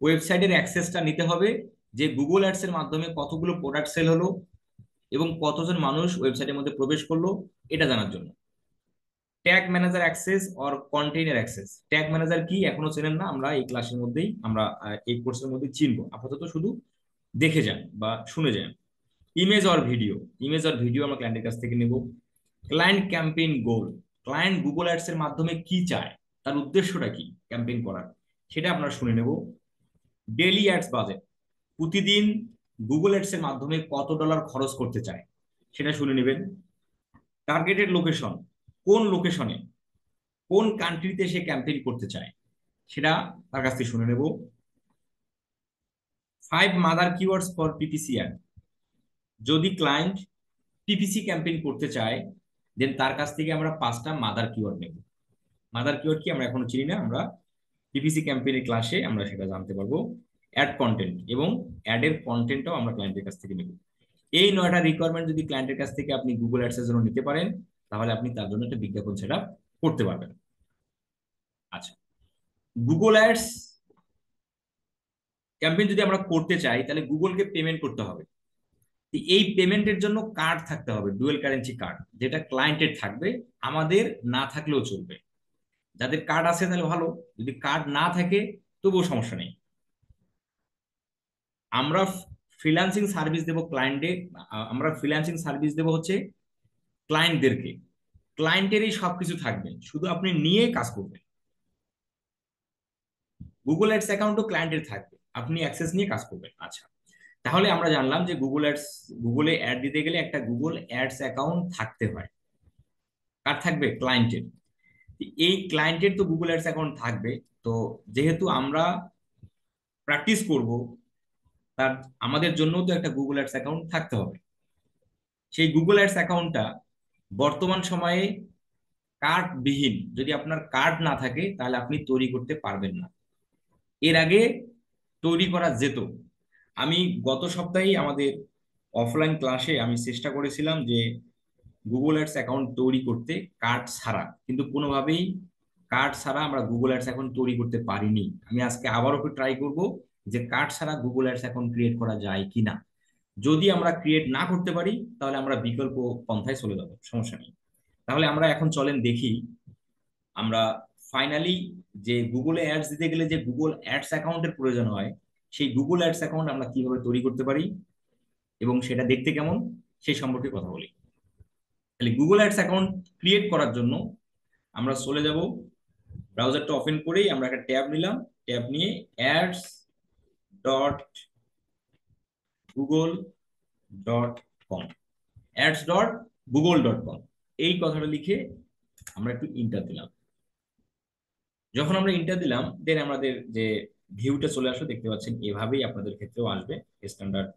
ওয়েবসাইটের অ্যাক্সেসটা নিতে হবে যে গুগল অ্যাডস এর মাধ্যমে কতগুলো প্রোডাক্ট সেল হলো এবং কতজন মানুষ ওয়েবসাইটের মধ্যে প্রবেশ করলো, এটা জানার জন্য। Tag manager access or container access. Tag manager কি এখনো চেনেন না, আমরা এই ক্লাসের মধ্যেই আমরা এই কোর্সের মধ্যে চিনবো, আপাতত শুধু দেখে যান বা শুনে যান। Image or video. Image or video আমরা ক্লায়েন্টের কাছ থেকে নেব। ক্লায়েন্ট ক্যাম্পেইন গোল। ক্লায়েন্ট গুগল অ্যাডস এর মাধ্যমে কি চায়, তার উদ্দেশ্যটা কি ক্যাম্পেইন করার, সেটা আমরা শুনে নেব। Daily ads budget. প্রতিদিন গুগল অ্যাডস এর মাধ্যমে কত ডলার খরচ করতে চায় সেটা শুনে নেবেন। টার্গেটেড লোকেশন, কোন লোকেশনে কোন কান্ট্রিতে সে ক্যাম্পেইন করতে চায় সেটা তার কাছ থেকে শুনে নেব। 5 mother keywords for PPC ad. যদি ক্লায়েন্ট পিপিসি ক্যাম্পেইন করতে চায়, দেন তার কাছ থেকে আমরা 5টা মাদার কিওয়ার্ড নেব। মাদার কিওয়ার্ড কি আমরা এখনো চিনি না, আমরা পিপিসি ক্যাম্পেইনের ক্লাসে আমরা সেটা জানতে পারবো। অ্যাড কন্টেন্ট, এবং অ্যাডের কন্টেন্টটাও আমরা ক্লায়েন্টের কাছ থেকে নেব। এই 9টা রিকোয়ারমেন্ট যদি ক্লায়েন্টের কাছ থেকে আপনি গুগল অ্যাডসের জন্য নিতে পারেন, তাহলে আপনি তার জন্য একটা বিজ্ঞাপন সেট আপ করতে পারবেন। আচ্ছা, গুগল অ্যাডস ক্যাম্পেইন যদি আমরা করতে চাই, তাহলে গুগলকে পেমেন্ট করতে হবে। এই পেমেন্টের জন্য কার্ড থাকতে হবে, ডুয়েল কারেন্সি কার্ড, যেটা ক্লায়েন্টের থাকবে, আমাদের না থাকলেও চলবে। যাদের কার্ড আছে তাহলে ভালো, যদি কার্ড না থাকে তবুও সমস্যা নেই। আমরা ফ্রিল্যান্সিং সার্ভিস দেব ক্লায়েন্টে, আমরা ফ্রিল্যান্সিং সার্ভিস দেব হচ্ছে ক্লায়েন্টদেরকে। ক্লায়েন্টেরই সবকিছু থাকবে, শুধু আপনি নিয়ে কাজ করবেন। গুগল অ্যাডস অ্যাকাউন্টও ক্লায়েন্টের থাকবে, আপনি অ্যাক্সেস নিয়ে কাজ করবেন। আচ্ছা, তাহলে আমরা জানলাম যে গুগলে অ্যাড দিতে গেলে একটা গুগল অ্যাডস অ্যাকাউন্ট থাকতে হয়। কার থাকবে? ক্লায়েন্টের। এই ক্লায়েন্টের তো গুগল অ্যাডস অ্যাকাউন্ট থাকবে। তো যেহেতু আমরা প্র্যাকটিস করব, তার আমাদের জন্য তো একটা গুগল অ্যাডস অ্যাকাউন্ট থাকতে হবে। সেই গুগল অ্যাডস অ্যাকাউন্টটা বর্তমান সময়ে কার্ড বিহীন, যদি আপনার কার্ড না থাকে তাহলে আপনি তৈরি করতে পারবেন না। এর আগে তৈরি করা যেত। আমি গত সপ্তাহেই আমাদের অফলাইন ক্লাসে আমি চেষ্টা করেছিলাম যে গুগল অ্যাডস অ্যাকাউন্ট তৈরি করতে কার্ড ছাড়া, কিন্তু কোনোভাবেই কার্ড ছাড়া আমরা গুগল অ্যাডস অ্যাকাউন্ট তৈরি করতে পারিনি। আমি আজকে আবারও একটু ট্রাই করব যে কার্ড ছাড়া গুগল অ্যাডস অ্যাকাউন্ট ক্রিয়েট করা যায় কিনা। যদি আমরা ক্রিয়েট না করতে পারি, তাহলে আমরা বিকল্প পন্থায় চলে যাবো, সমস্যা নেই। তাহলে আমরা এখন চলেন দেখি আমরা ফাইনালি যে গুগলে অ্যাডস দিতে গেলে যে গুগল অ্যাডস অ্যাকাউন্টের প্রয়োজন হয়, সেই গুগল অ্যাডস অ্যাকাউন্ট আমরা কিভাবে তৈরি করতে পারি এবং সেটা দেখতে কেমন সেই সম্পর্কে কথা বলি। তাহলে গুগল অ্যাডস অ্যাকাউন্ট ক্রিয়েট করার জন্য আমরা চলে যাব, ব্রাউজারটা ওপেন করেই আমরা একটা ট্যাব নিলাম। ট্যাব নিয়ে ads dot Google dot com, ads dot Google dot com, এই কথাটা লিখে আমরা একটু ইন্টার দিলাম। যখন আমরা ইন্টার দিলাম, দেন আমাদের যে ভিউটা চলে আসলো, দেখতে পাচ্ছেন এভাবেই আপনাদের ক্ষেত্রেও আসবে। Standard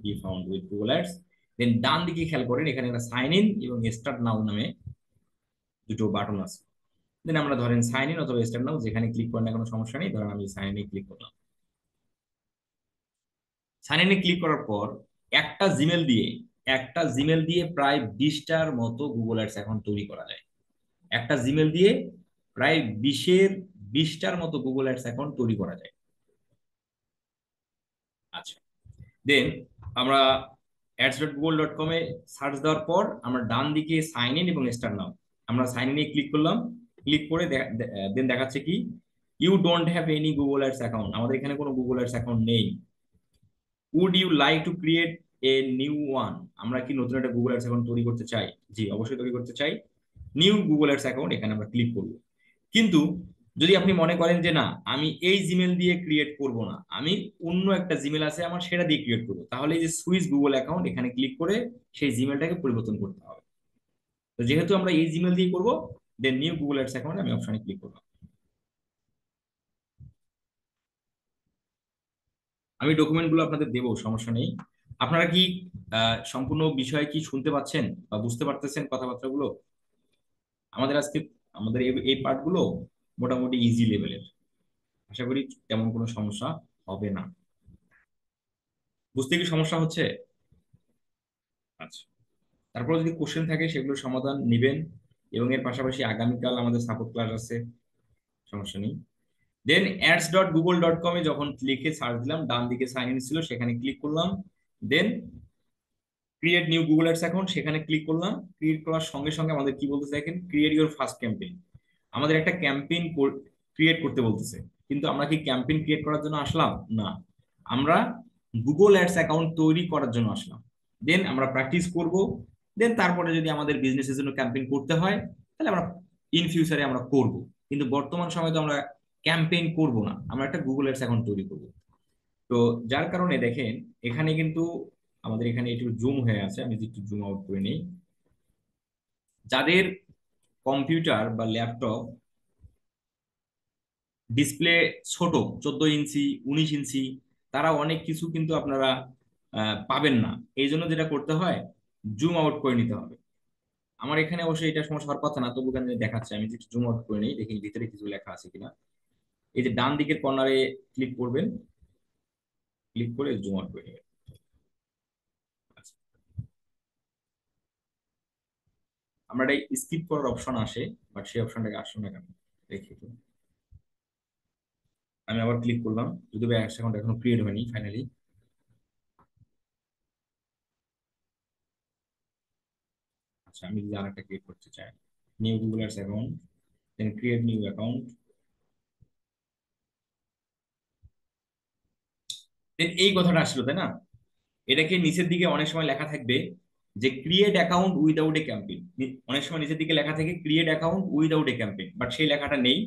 be found with Google ads. Then ডান দিকে খেয়াল করেন, এখানে একটা সাইন ইন এবং স্টার্ট নাও নামে দুটো বাটন আছে। দেন আমরা ধরেন সাইন ইন অথবা স্টার্ট নাও যেখানে ক্লিক করেন না কোনো সমস্যা নেই, ধরেন আমি সাইন ইনে ক্লিক করলাম। সাইন ইনে ক্লিক করার পর একটা জিমেল দিয়ে প্রায় 20টার মতো গুগল অ্যাডস অ্যাকাউন্ট তৈরি করা যায়। একটা জিমেল দিয়ে প্রায় 20টার মতো গুগল অ্যাডস অ্যাকাউন্ট তৈরি করা যায়। আচ্ছা, দেন আমরা ads.google.com এ সার্চ দেওয়ার পর আমরা ডান দিকে সাইন ইন এবং স্টার্ট নাও, আমরা সাইন ইনে ক্লিক করলাম। ক্লিক করে দেন দেখাচ্ছে কি, you don't have any Google ads account, আমাদের এখানে কোনো গুগল অ্যাডস অ্যাকাউন্ট নেই। Would you like to create a new one, আমরা কি নতুন একটা গুগল অ্যাডস অ্যাকাউন্ট তৈরি করতে চাই? জি, অবশ্যই তৈরি করতে চাই। নিউ গুগল অ্যাডস অ্যাকাউন্ট, এখানে আমরা ক্লিক করব। কিন্তু যদি আপনি মনে করেন যে না, আমি এই জিমেল দিয়ে ক্রিয়েট করব না, আমি অন্য একটা জিমেল আছে আমার, সেটা দিয়ে ক্রিয়েট করবো, তাহলে এই যে সুইচ গুগল অ্যাকাউন্ট এখানে ক্লিক করে সেই জিমেলটাকে পরিবর্তন করতে হবে। তো যেহেতু আমরা এই জিমেল দিয়ে করব, দেন নিউ গুগল অ্যাডস অ্যাকাউন্ট আমি অপশনে ক্লিক করলাম। আমি ডকুমেন্টগুলো আপনাদের দেবো, সমস্যা নেই। আপনারা কি সম্পূর্ণ বিষয় কি শুনতে পাচ্ছেন বা বুঝতে পারতেছেন কথাবার্তাগুলো? আমাদের আজকে আমাদের এই পার্টগুলো মোটামুটি ইজি লেভেলের। আশা করি তেমন কোনো সমস্যা হবে না। বুঝতে কি সমস্যা হচ্ছে? আচ্ছা, তারপর যদি কোশ্চেন থাকে সেগুলোর সমাধান নিবেন। এবং এর পাশাপাশি আগামীকাল আমাদের সাপোর্ট ক্লাস আছে, সমস্যা নেই। দেন ads.google.com-এ যখন লিখে সার্চ দিলাম, ডান দিকে সাইন ইন ছিল, সেখানে ক্লিক করলাম। Then create new Google ads account, সেখানে ক্লিক করলাম। ক্রিয়েট করার সঙ্গে সঙ্গে আমাদের কি বলতেছে দেখেন, ক্রিয়েট ইউর ফার্স্ট ক্যাম্পেইন। আমাদের একটা ক্যাম্পেইন ক্রিয়েট করতে বলতেছে। কিন্তু আমরা কি ক্যাম্পেইন ক্রিয়েট করার জন্য আসলাম? না, আমরা গুগল অ্যাডস অ্যাকাউন্ট তৈরি করার জন্য আসলাম। দেন আমরা প্র্যাকটিস করব। দেন তারপরে যদি আমাদের বিজনেসের জন্য ক্যাম্পেইন করতে হয়, তাহলে আমরা ইন ফিউচারে আমরা করব। কিন্তু বর্তমান সময়ে তো আমরা ক্যাম্পেইন করব না, আমরা একটা গুগল অ্যাডস অ্যাকাউন্ট তৈরি করব। তো যার কারণে দেখেন, এখানে কিন্তু আমাদের এখানে একটু জুম হয়ে আছে, আমি যদি একটু জুম আউট করে নিই। যাদের কম্পিউটার বা ল্যাপটপ ডিসপ্লে ছোট, 14 ইঞ্চি, 19 ইঞ্চি, তারা অনেক কিছু কিন্তু আপনারা পাবেন না। এই জন্য যেটা করতে হয়, জুম আউট করে নিতে হবে। আমার এখানে অবশ্যই এটা সমস্যা হওয়ার কথা না, তবু কেন জানি দেখাচ্ছে। আমি যদি জুম আউট করে নিই, দেখি ভিতরে কিছু লেখা আছে কিনা। এই যে ডান দিকের কর্নারে ক্লিক করবেন, ক্লিক করে জুম আউট করে নেবেন। আচ্ছা, আমরা এটা স্কিপ করার অপশন আসে, বাট সেই অপশনটাকে আসছে না কেন দেখি তো। আমি আবার ক্লিক করলাম, যদিও অ্যাকাউন্ট এখনো ক্রিয়েট হয়নি ফাইনালি। আচ্ছা, আমি যদি আরেকটা ক্রিয়েট করতে চাই, নিউ গুগল অ্যাডস অ্যাকাউন্ট, দেন ক্রিয়েট নিউ অ্যাকাউন্ট। দেন এই কথাটা আসলো, তাই না? এটাকে নিচের দিকে অনেক সময় লেখা থাকবে যে create account without a campaign. অনেক সময় নিচের দিকে লেখা থাকে create account without a campaign, but সেই লেখাটা নেই।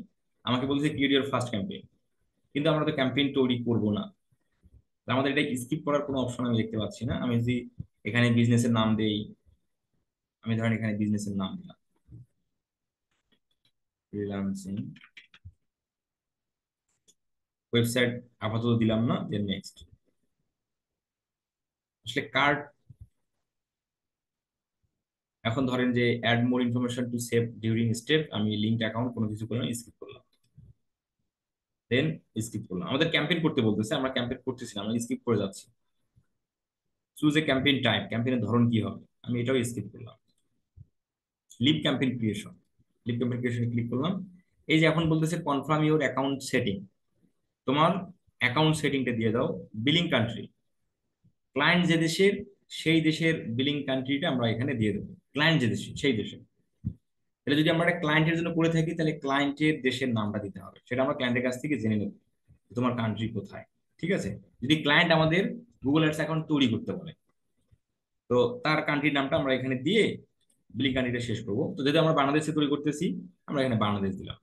আমাকে বলছে ক্রিয়েট ইউর ফার্স্ট ক্যাম্পেইন, কিন্তু আমরা তো ক্যাম্পেইন তৈরি করব না। তো আমাদের এটা স্কিপ করার কোনো অপশন আমি দেখতে পাচ্ছি না। আমি যদি এখানে বিজনেসের নাম দেই, আমি ধরেন এখানে বিজনেসের নাম দিলাম ফ্রিল্যান্সিং ওয়েবসাইট, আপাতত দিলাম না, দেন নেক্সট। আসলে কার্ড, এখন ধরেন যে add more information to save during step, আমি লিঙ্ক অ্যাকাউন্ট কোনো কিছু করলাম, স্কিপ করলাম। দেন স্কিপ করলাম। আমাদের ক্যাম্পেইন করতে বলতেছে, আমরা ক্যাম্পেইন করতেছি না, আমরা স্কিপ করে যাচ্ছি। চুজ এ ক্যাম্পেইন টাইপ, ক্যাম্পেইনের ধরন কি হবে, আমি এটাও স্কিপ করলাম। Leave campaign creation, leave campaign ক্রিয়েশনে ক্লিক করলাম। এই যে এখন বলতেছে কনফার্ম ইউর অ্যাকাউন্ট সেটিং, তোমার অ্যাকাউন্ট সেটিংটা দিয়ে দাও। বিলিং কান্ট্রি, ক্লায়েন্ট যে দেশের, সেই দেশের বিলিং কান্ট্রিটা আমরা এখানে দিয়ে দেবো। ক্লায়েন্ট যে দেশে, সেই দেশে। তাহলে যদি আমরা একটা ক্লায়েন্টের জন্য করে থাকি, তাহলে ক্লায়েন্টের দেশের নামটা দিতে হবে, সেটা আমরা ক্লায়েন্টের কাছ থেকে জেনে নেব যে তোমার কান্ট্রি কোথায়। ঠিক আছে? যদি ক্লায়েন্ট আমাদের গুগল অ্যাডস অ্যাকাউন্ট তৈরি করতে বলে, তো তার কান্ট্রির নামটা আমরা এখানে দিয়ে বিলিং কান্ট্রিটা শেষ করবো। তো যদি আমরা বাংলাদেশে তৈরি করতেছি, আমরা এখানে বাংলাদেশ দিলাম।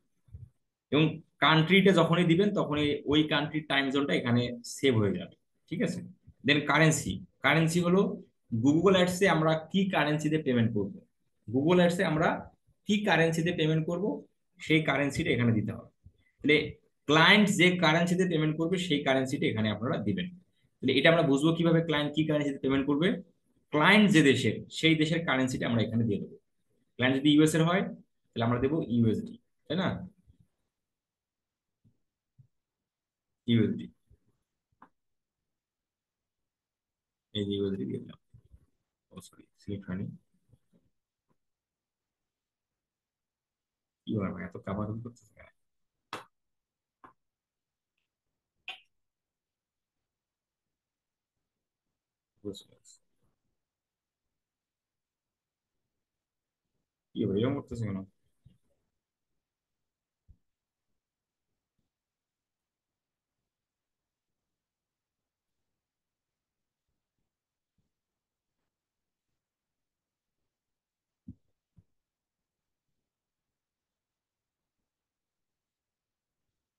এবং কান্ট্রিটা যখনই দিবেন, তখনই ওই কান্ট্রির টাইম জোনটা এখানে সেভ হয়ে যাবে। ঠিক আছে? দেন কারেন্সি, কারেন্সি হলো গুগল অ্যাডসে আমরা কি কারেন্সিতে পেমেন্ট করব। গুগল অ্যাডসে আমরা কি কারেন্সিতে পেমেন্ট করব, সেই কারেন্সিটা এখানে দিতে হবে। তাহলে ক্লায়েন্ট যে কারেন্সিতে পেমেন্ট করবে, সেই কারেন্সিটা এখানে আপনারা দিবেন। তাহলে এটা আমরা বুঝবো কিভাবে ক্লায়েন্ট কি কারেন্সিতে পেমেন্ট করবে। ক্লায়েন্ট যে দেশের, সেই দেশের কারেন্সিটা আমরা এখানে দিয়ে দেবো। ক্লায়েন্ট যদি ইউএস এর হয়, তাহলে আমরা দেবো ইউএসডি, তাই না? ইউএসডি, এই যে ইউএসডি দিয়ে দিলাম। ও সরি, সিলেক্ট হয়নি। কি হয় ভাই, এত কাভার করতেছে কেন? বুঝতে পারছি। কি হবে, এরকম করতেছে কেন?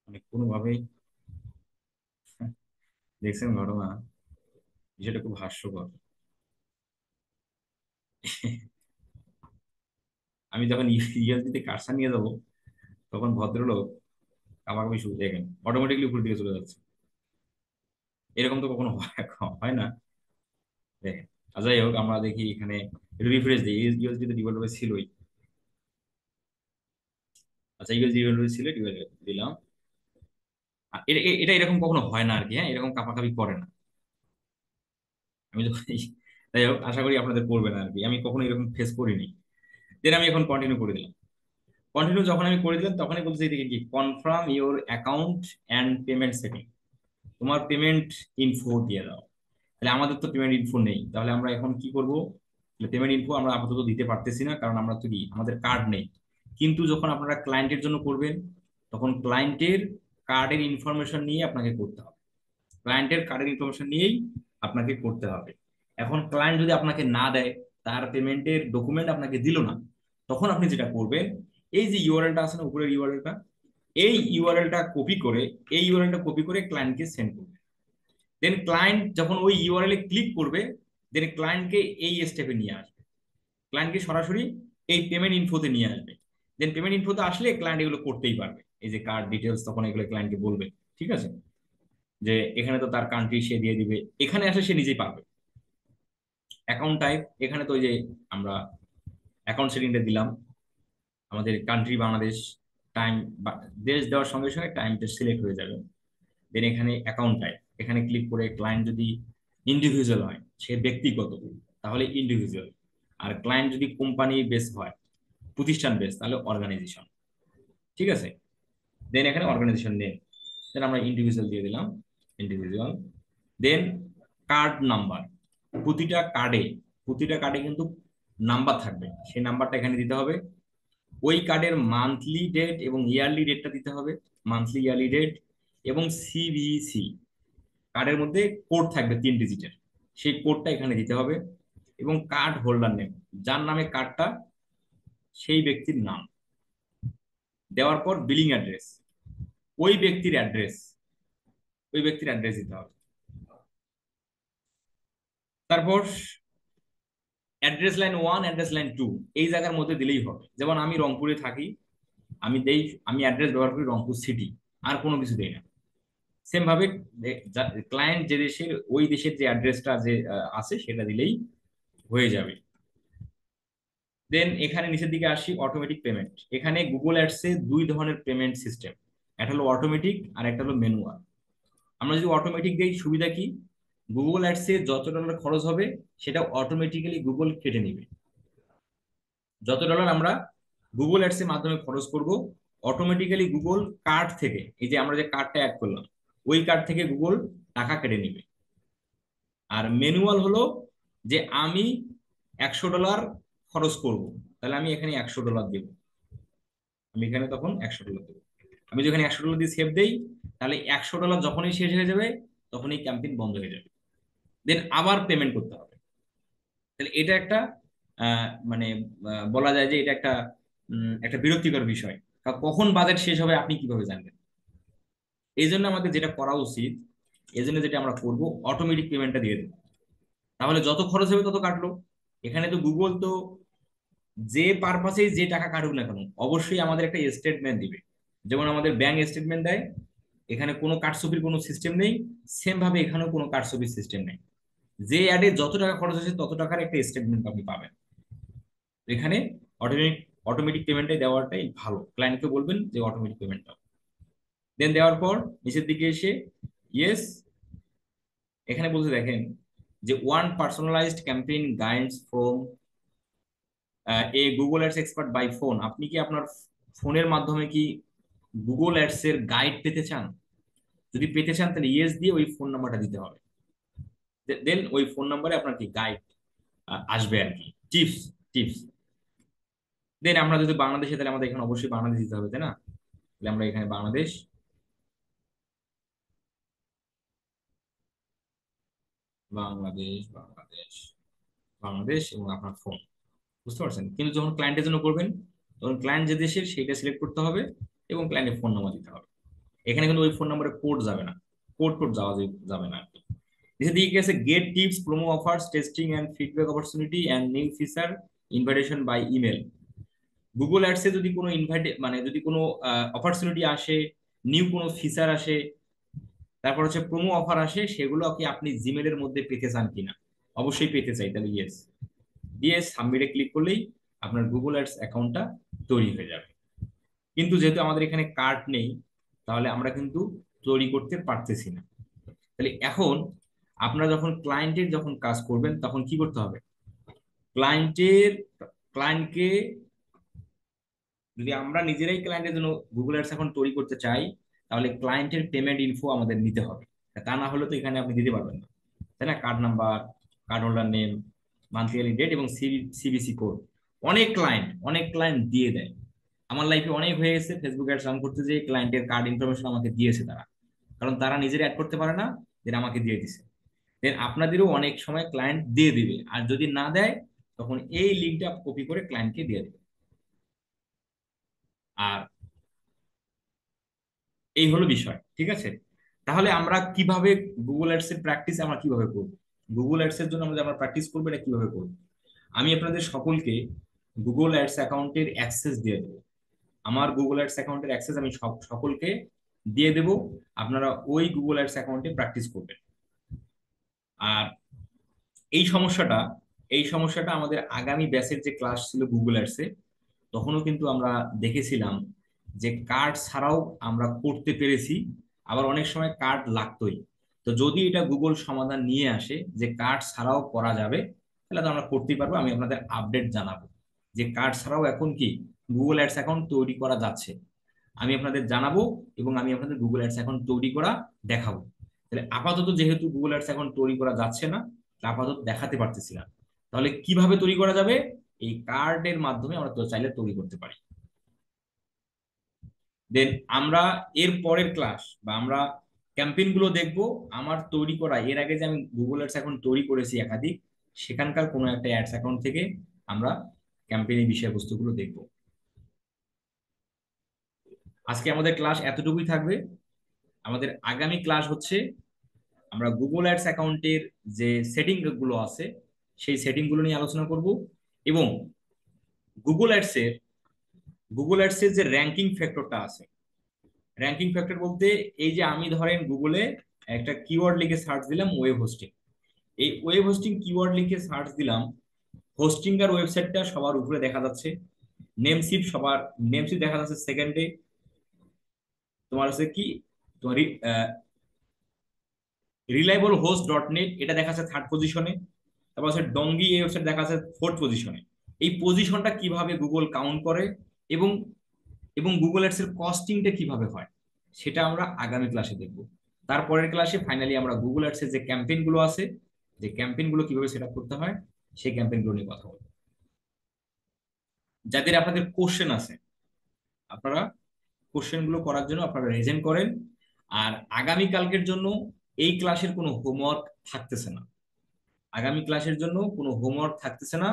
মানে কোনোভাবেই দেখছেন ঘটনা, বিষয়টা খুব হাস্যকর। আমি যখন ইউএসডিতে কার্সর নিয়ে যাবো, তখন ভদ্রলোক কামাকামি শুরু, দেখেন অটোমেটিকলি উপর দিকে চলে যাচ্ছে। এরকম তো কখনো হয়, হয় না। দেখেন, যাই হোক, আমরা দেখি এখানে একটু রিফ্রেশ দিই। ইউএসডি তো ডিফল্ট ছিলই। আচ্ছা, ইউএসডি ছিল, দিলাম। এটা এরকম কখনো হয় না আর কি, হ্যাঁ, এরকম কাপাকাপি করে না। আমি তো যাই হোক, আশা করি আপনাদের করবে না আর কি, আমি কখনো এরকম ফেস করিনি। দেন আমি এখন কন্টিনিউ করে দিলাম। কন্টিনিউ যখন আমি করে দিলাম তখনই বলছে এদিকে কি, confirm your account and payment setting, তোমার পেমেন্ট ইনফো দিয়ে দাও। তাহলে আমাদের তো পেমেন্ট ইনফো নেই, তাহলে আমরা এখন কি করব? পেমেন্ট ইনফো আমরা আপাতত দিতে পারতেছি না, কারণ আমরা তো কি, আমাদের কার্ড নেই। কিন্তু যখন আপনারা ক্লায়েন্টের জন্য করবেন, তখন ক্লায়েন্টের কার্ডের ইনফরমেশন নিয়ে আপনাকে করতে হবে। ক্লায়েন্টের কার্ডের ইনফরমেশন নিয়েই আপনাকে করতে হবে। এখন ক্লায়েন্ট যদি আপনাকে না দেয়, তার পেমেন্টের ডকুমেন্ট আপনাকে দিল না, তখন আপনি যেটা করবেন, এই যে ইউআরএলটা আছে না উপরের ইউআরএলটা, এই ইউআরএলটা কপি করে ক্লায়েন্টকে সেন্ড করবে। দেন ক্লায়েন্ট যখন ওই ইউআরএল এ ক্লিক করবে, দেন ক্লায়েন্টকে এই স্টেপে নিয়ে আসবে, ক্লায়েন্টকে সরাসরি এই পেমেন্ট ইনফোতে নিয়ে আসবে। দেন পেমেন্ট ইনফোতে আসলে ক্লায়েন্ট এগুলো করতেই পারবে, এই যে কার্ড ডিটেলস, তখন এগুলো ক্লায়েন্টকে বলবে। ঠিক আছে, যে এখানে তো তার কান্ট্রি সে দিয়ে দিবে, এখানে আসলে সে নিজেই পারবে। অ্যাকাউন্ট টাইপ, এখানে তো ওই যে আমরা অ্যাকাউন্ট সেটিংটা দিলাম, আমাদের কান্ট্রি বাংলাদেশ, টাইম, দেশ দেওয়ার সঙ্গে সঙ্গে টাইমটা সিলেক্ট হয়ে যাবে। দেন এখানে অ্যাকাউন্ট টাইপ, এখানে ক্লিক করে ক্লায়েন্ট যদি ইন্ডিভিজুয়াল হয়, সে ব্যক্তিগত, তাহলে ইন্ডিভিজুয়াল। আর ক্লায়েন্ট যদি কোম্পানি বেস হয়, প্রতিষ্ঠান বেস, তাহলে অর্গানাইজেশন। ঠিক আছে, দেন এখানে অর্গানাইজেশন নেম, দেন আমরা ইন্ডিভিজুয়াল দিয়ে দিলাম, ইন্ডিভিজুয়াল। দেন কার্ড নাম্বার, প্রতিটা কার্ডে প্রতিটা কার্ডে কিন্তু নাম্বার থাকবে, সেই নাম্বারটা এখানে দিতে হবে। ওই কার্ডের মান্থলি ডেট এবং ইয়ারলি ডেটটা দিতে হবে, মান্থলি ইয়ারলি ডেট। এবং সিভিসি, কার্ডের মধ্যে কোড থাকবে 3 ডিজিটের, সেই কোডটা এখানে দিতে হবে। এবং কার্ড হোল্ডার নেম, যার নামে কার্ডটা, সেই ব্যক্তির নাম দেওয়ার পর বিলিং অ্যাড্রেস, ওই ব্যক্তির অ্যাড্রেস ওই ব্যক্তির অ্যাড্রেস দিতে হবে। তারপর অ্যাড্রেস লাইন 1, অ্যাড্রেস লাইন 2 এই জায়গার মধ্যে দিলেই হবে। যেমন আমি রংপুরে থাকি, আমি অ্যাড্রেস ব্যবহার করি রংপুর সিটি, আর কোনো কিছু দেই না। সেম ভাবে ক্লায়েন্ট যে দেশের, ওই দেশের যে অ্যাড্রেসটা যে আছে সেটা দিলেই হয়ে যাবে। দেন এখানে নিচের দিকে আসি, অটোমেটিক পেমেন্ট। এখানে গুগল অ্যাডসে 2 ধরনের পেমেন্ট সিস্টেম, একটা হলো অটোমেটিক আর একটা হলো ম্যানুয়াল। আমরা যদি অটোমেটিক দেই, সুবিধা কি, গুগল অ্যাডসে যত ডলার খরচ হবে সেটা অটোমেটিক্যালি গুগল কেটে নিবে। যত ডলার আমরা গুগল অ্যাডস এর মাধ্যমে খরচ করব, অটোমেটিক্যালি গুগল কার্ড থেকে, এই যে আমরা যে কার্ডটা অ্যাড করলাম, ওই কার্ড থেকে গুগল টাকা কেটে নিবে। আর ম্যানুয়াল হলো যে আমি 100 ডলার খরচ করব, তাহলে আমি এখানে 100 ডলার দেব, আমি এখানে তখন 100 ডলার দেবো। আমি যেখানে 100 ডলার দিয়ে সেভ দেই, তাহলে 100 ডলার যখনই শেষ হয়ে যাবে, তখনই ক্যাম্পেইন বন্ধ হয়ে যাবে। দেন আবার পেমেন্ট করতে হবে। তাহলে এটা একটা মানে বলা যায় যে এটা একটা একটা বিরক্তিকর বিষয়, কারণ কখন বাজেট শেষ হবে আপনি কিভাবে জানবেন? এই জন্য আমাদের যেটা করা উচিত, এই জন্য যেটা আমরা করবো, অটোমেটিক পেমেন্টটা দিয়ে দেবো, তাহলে যত খরচ হবে তত কাটলো। এখানে তো গুগল তো যে পারপাসে যে টাকা কাটুক না কেন, অবশ্যই আমাদের একটা স্টেটমেন্ট দিবে। যেমন আমাদের ব্যাংক স্টেটমেন্ট দেয়, এখানে কোনো কারচুপির কোনো সিস্টেম নেই, সেম ভাবে এখানেও কোনো কারচুপির সিস্টেম নেই। যে অ্যাডে যত টাকা খরচ হয়েছে তত টাকার একটা স্টেটমেন্ট আপনি পাবেন। এখানে অটোমেটিক অটোমেটিক পেমেন্টে দেওয়াটাই ভালো, ক্লায়েন্টকে বলবেন যে অটোমেটিক পেমেন্ট দাও। দেন দেওয়ার পর নিচের দিকে এসে ইয়েস, এখানে বলতে দেখেন যে one personalized campaign guides from a Google ads expert by phone. আপনি কি আপনার ফোনের মাধ্যমে কি গুগল অ্যাডস এর গাইড পেতে চান? যদি পেতে চান তাহলে ইয়েস দিয়ে ওই ফোন নাম্বারটা দিতে হবে। দেন ওই ফোন নাম্বারে আপনার কি গাইড আসবে আর কি, টিপস টিপস। দেন আমরা যদি বাংলাদেশে, তাহলে আমাদের এখানে অবশ্যই বাংলাদেশ দিতে হবে, তাই না? তাহলে আমরা এখানে বাংলাদেশ, বাংলাদেশ, বাংলাদেশ, বাংলাদেশ এবং আপনার ফোন, বুঝতে পারছেন? কিন্তু যখন ক্লায়েন্টের জন্য করবেন, তখন ক্লায়েন্ট যে দেশের সেইটা সিলেক্ট করতে হবে এবং ক্লায়েন্টের ফোন নাম্বার দিতে হবে। এখানে কিন্তু ওই ফোন নাম্বারে কোড যাবে না, কোড যাবে না আর কি। নিচে দিকে গেছে get tips, promo offers, testing and feedback opportunity and new feature, invitation by email. Google অ্যাডসে যদি কোনো মানে যদি কোনো অপরচুনিটি আসে, নিউ কোনো ফিচার আসে, তারপর হচ্ছে প্রোমো অফার আসে, সেগুলো কি আপনি জিমেলের মধ্যে পেতে চান কিনা? অবশ্যই পেতে চাই, তাহলে ইয়েস দিয়ে সাবমিটে ক্লিক করলেই আপনার গুগল অ্যাডস অ্যাকাউন্টটা তৈরি হয়ে যাবে। কিন্তু যেহেতু আমাদের এখানে কার্ড নেই, তাহলে আমরা কিন্তু তৈরি করতে পারতেছি না। তাহলে এখন আপনারা যখন ক্লায়েন্টের যখন কাজ করবেন তখন কি করতে হবে? ক্লায়েন্টের ক্লায়েন্টকে যদি আমরা নিজেরাই ক্লায়েন্টের জন্য গুগল অ্যাডস এখন তৈরি করতে চাই, তাহলে ক্লায়েন্টের পেমেন্ট ইনফো আমাদের নিতে হবে। তা না হলে তো এখানে আপনি দিতে পারবেন না, তাই না? Card number, card holder name, monthly date এবং সিবিসি কোড। অনেক ক্লায়েন্ট দিয়ে দেয়। আমার লাইফে অনেক হয়ে গেছে, ফেসবুক অ্যাডস রান করতে যে ক্লায়েন্টের কার্ড ইনফরমেশন আমাকে দিয়েছে তারা, কারণ তারা নিজেরা অ্যাড করতে পারে না, দেন আমাকে দিয়ে দিছে। দেন আপনাদেরও অনেক সময় ক্লায়েন্ট দিয়ে দিবে, আর যদি না দেয় তখন এই লিঙ্কটা কপি করে ক্লায়েন্টকে দিয়ে দেবে। আর এই হলো বিষয়, ঠিক আছে? তাহলে আমরা কিভাবে গুগল অ্যাডস এর প্র্যাকটিস আমরা কিভাবে করব? গুগল অ্যাডস এর জন্য আমরা প্র্যাকটিস করবো, এটা কিভাবে করবো? আমি আপনাদের সকলকে গুগল অ্যাডস অ্যাকাউন্টের অ্যাক্সেস দিয়ে দেবো। আমার গুগল অ্যাডস অ্যাকাউন্টের অ্যাক্সেস আমি সকলকে দিয়ে দেব। আপনারা ওই গুগল অ্যাডস অ্যাকাউন্টে প্র্যাকটিস করবেন। আর এই সমস্যাটা এই সমস্যাটা আমাদের আগামী ব্যাচের যে ক্লাস ছিল গুগল অ্যাডসে, তখনও কিন্তু আমরা দেখেছিলাম যে কার্ড ছাড়াও আমরা করতে পেরেছি, আবার অনেক সময় কার্ড লাগতোই। তো যদি এটা গুগল সমাধান নিয়ে আসে যে কার্ড ছাড়াও করা যাবে, তাহলে তো আমরা করতেই পারবো। আমি আপনাদের আপডেট জানাবো যে কার্ড ছাড়াও এখন কি গুগল অ্যাডস অ্যাকাউন্ট তৈরি করা যাচ্ছে, আমি আপনাদের জানাবো। এবং আমি আপনাদের গুগল অ্যাডস অ্যাকাউন্ট তৈরি করা দেখাবো। তাহলে আপাতত যেহেতু গুগল অ্যাডস অ্যাকাউন্ট তৈরি করা যাচ্ছে না, আপাতত দেখাতে পারতেছি না, তাহলে কিভাবে তৈরি করা যাবে? এই কার্ডের মাধ্যমে আমরা তো চাইলে তৈরি করতে পারি। দেন আমরা এর পরের ক্লাস বা আমরা ক্যাম্পেইন গুলো দেখবো। আমার তৈরি করা এর আগে যে আমি গুগল অ্যাডস অ্যাকাউন্ট তৈরি করেছি একাধিক, সেখানকার কোনো একটা অ্যাডস অ্যাকাউন্ট থেকে আমরা ক্যাম্পেইনের বিষয়বস্তুগুলো দেখবো। আজকে আমাদের ক্লাস এতটুকুই থাকবে। আমাদের আগামী ক্লাস হচ্ছে আমরা গুগল অ্যাডস অ্যাকাউন্টের যে সেটিং গুলো আছে সেই সেটিং গুলো নিয়ে আলোচনা করব। এবং গুগল অ্যাডস এর গুগল অ্যাডস এর যে র্যাঙ্কিং ফ্যাক্টরটা আছে, র্যাঙ্কিং ফ্যাক্টর বলতে এই যে আমি ধরেন গুগলে একটা কিওয়ার্ড লিখে সার্চ দিলাম ওয়েব হোস্টিং, এই ওয়েব হোস্টিং কিওয়ার্ড লিখে সার্চ দিলাম, হোস্টিং আর ওয়েবসাইটটা সবার উপরে দেখা যাচ্ছে, নেমশিপ দেখা যাচ্ছে সেকেন্ডে, তোমার হচ্ছে কি, তোমার রিলায়েবল হোস্ট ডট নেট এটা দেখা যাচ্ছে থার্ড পজিশনে, তারপর হচ্ছে ডঙ্গি এই ওয়েবসাইট দেখা যাচ্ছে ফোর্থ পজিশনে। এই পজিশনটা কিভাবে গুগল কাউন্ট করে এবং এবং গুগল অ্যাডস এর কস্টিংটা কিভাবে হয়, সেটা আমরা আগামী ক্লাসে দেখব। তারপরের ক্লাসে ফাইনালি আমরা গুগল অ্যাডস এর যে ক্যাম্পেইন গুলো আছে, যে ক্যাম্পেইন গুলো কিভাবে সেট আপ করতে হয়, সেই ক্যাম্পেইন গুলো নিয়ে কথা বলবো। যাদের আপনাদের কোশ্চেন আছে, আপনারা কোশ্চেন গুলো করার জন্য আপনারা রেজেন্ট করেন। আর আগামী কালকের জন্য এই ক্লাসের কোনো হোমওয়ার্ক থাকতেছে না, আগামী ক্লাসের জন্য কোনো হোমওয়ার্ক থাকতেছে না।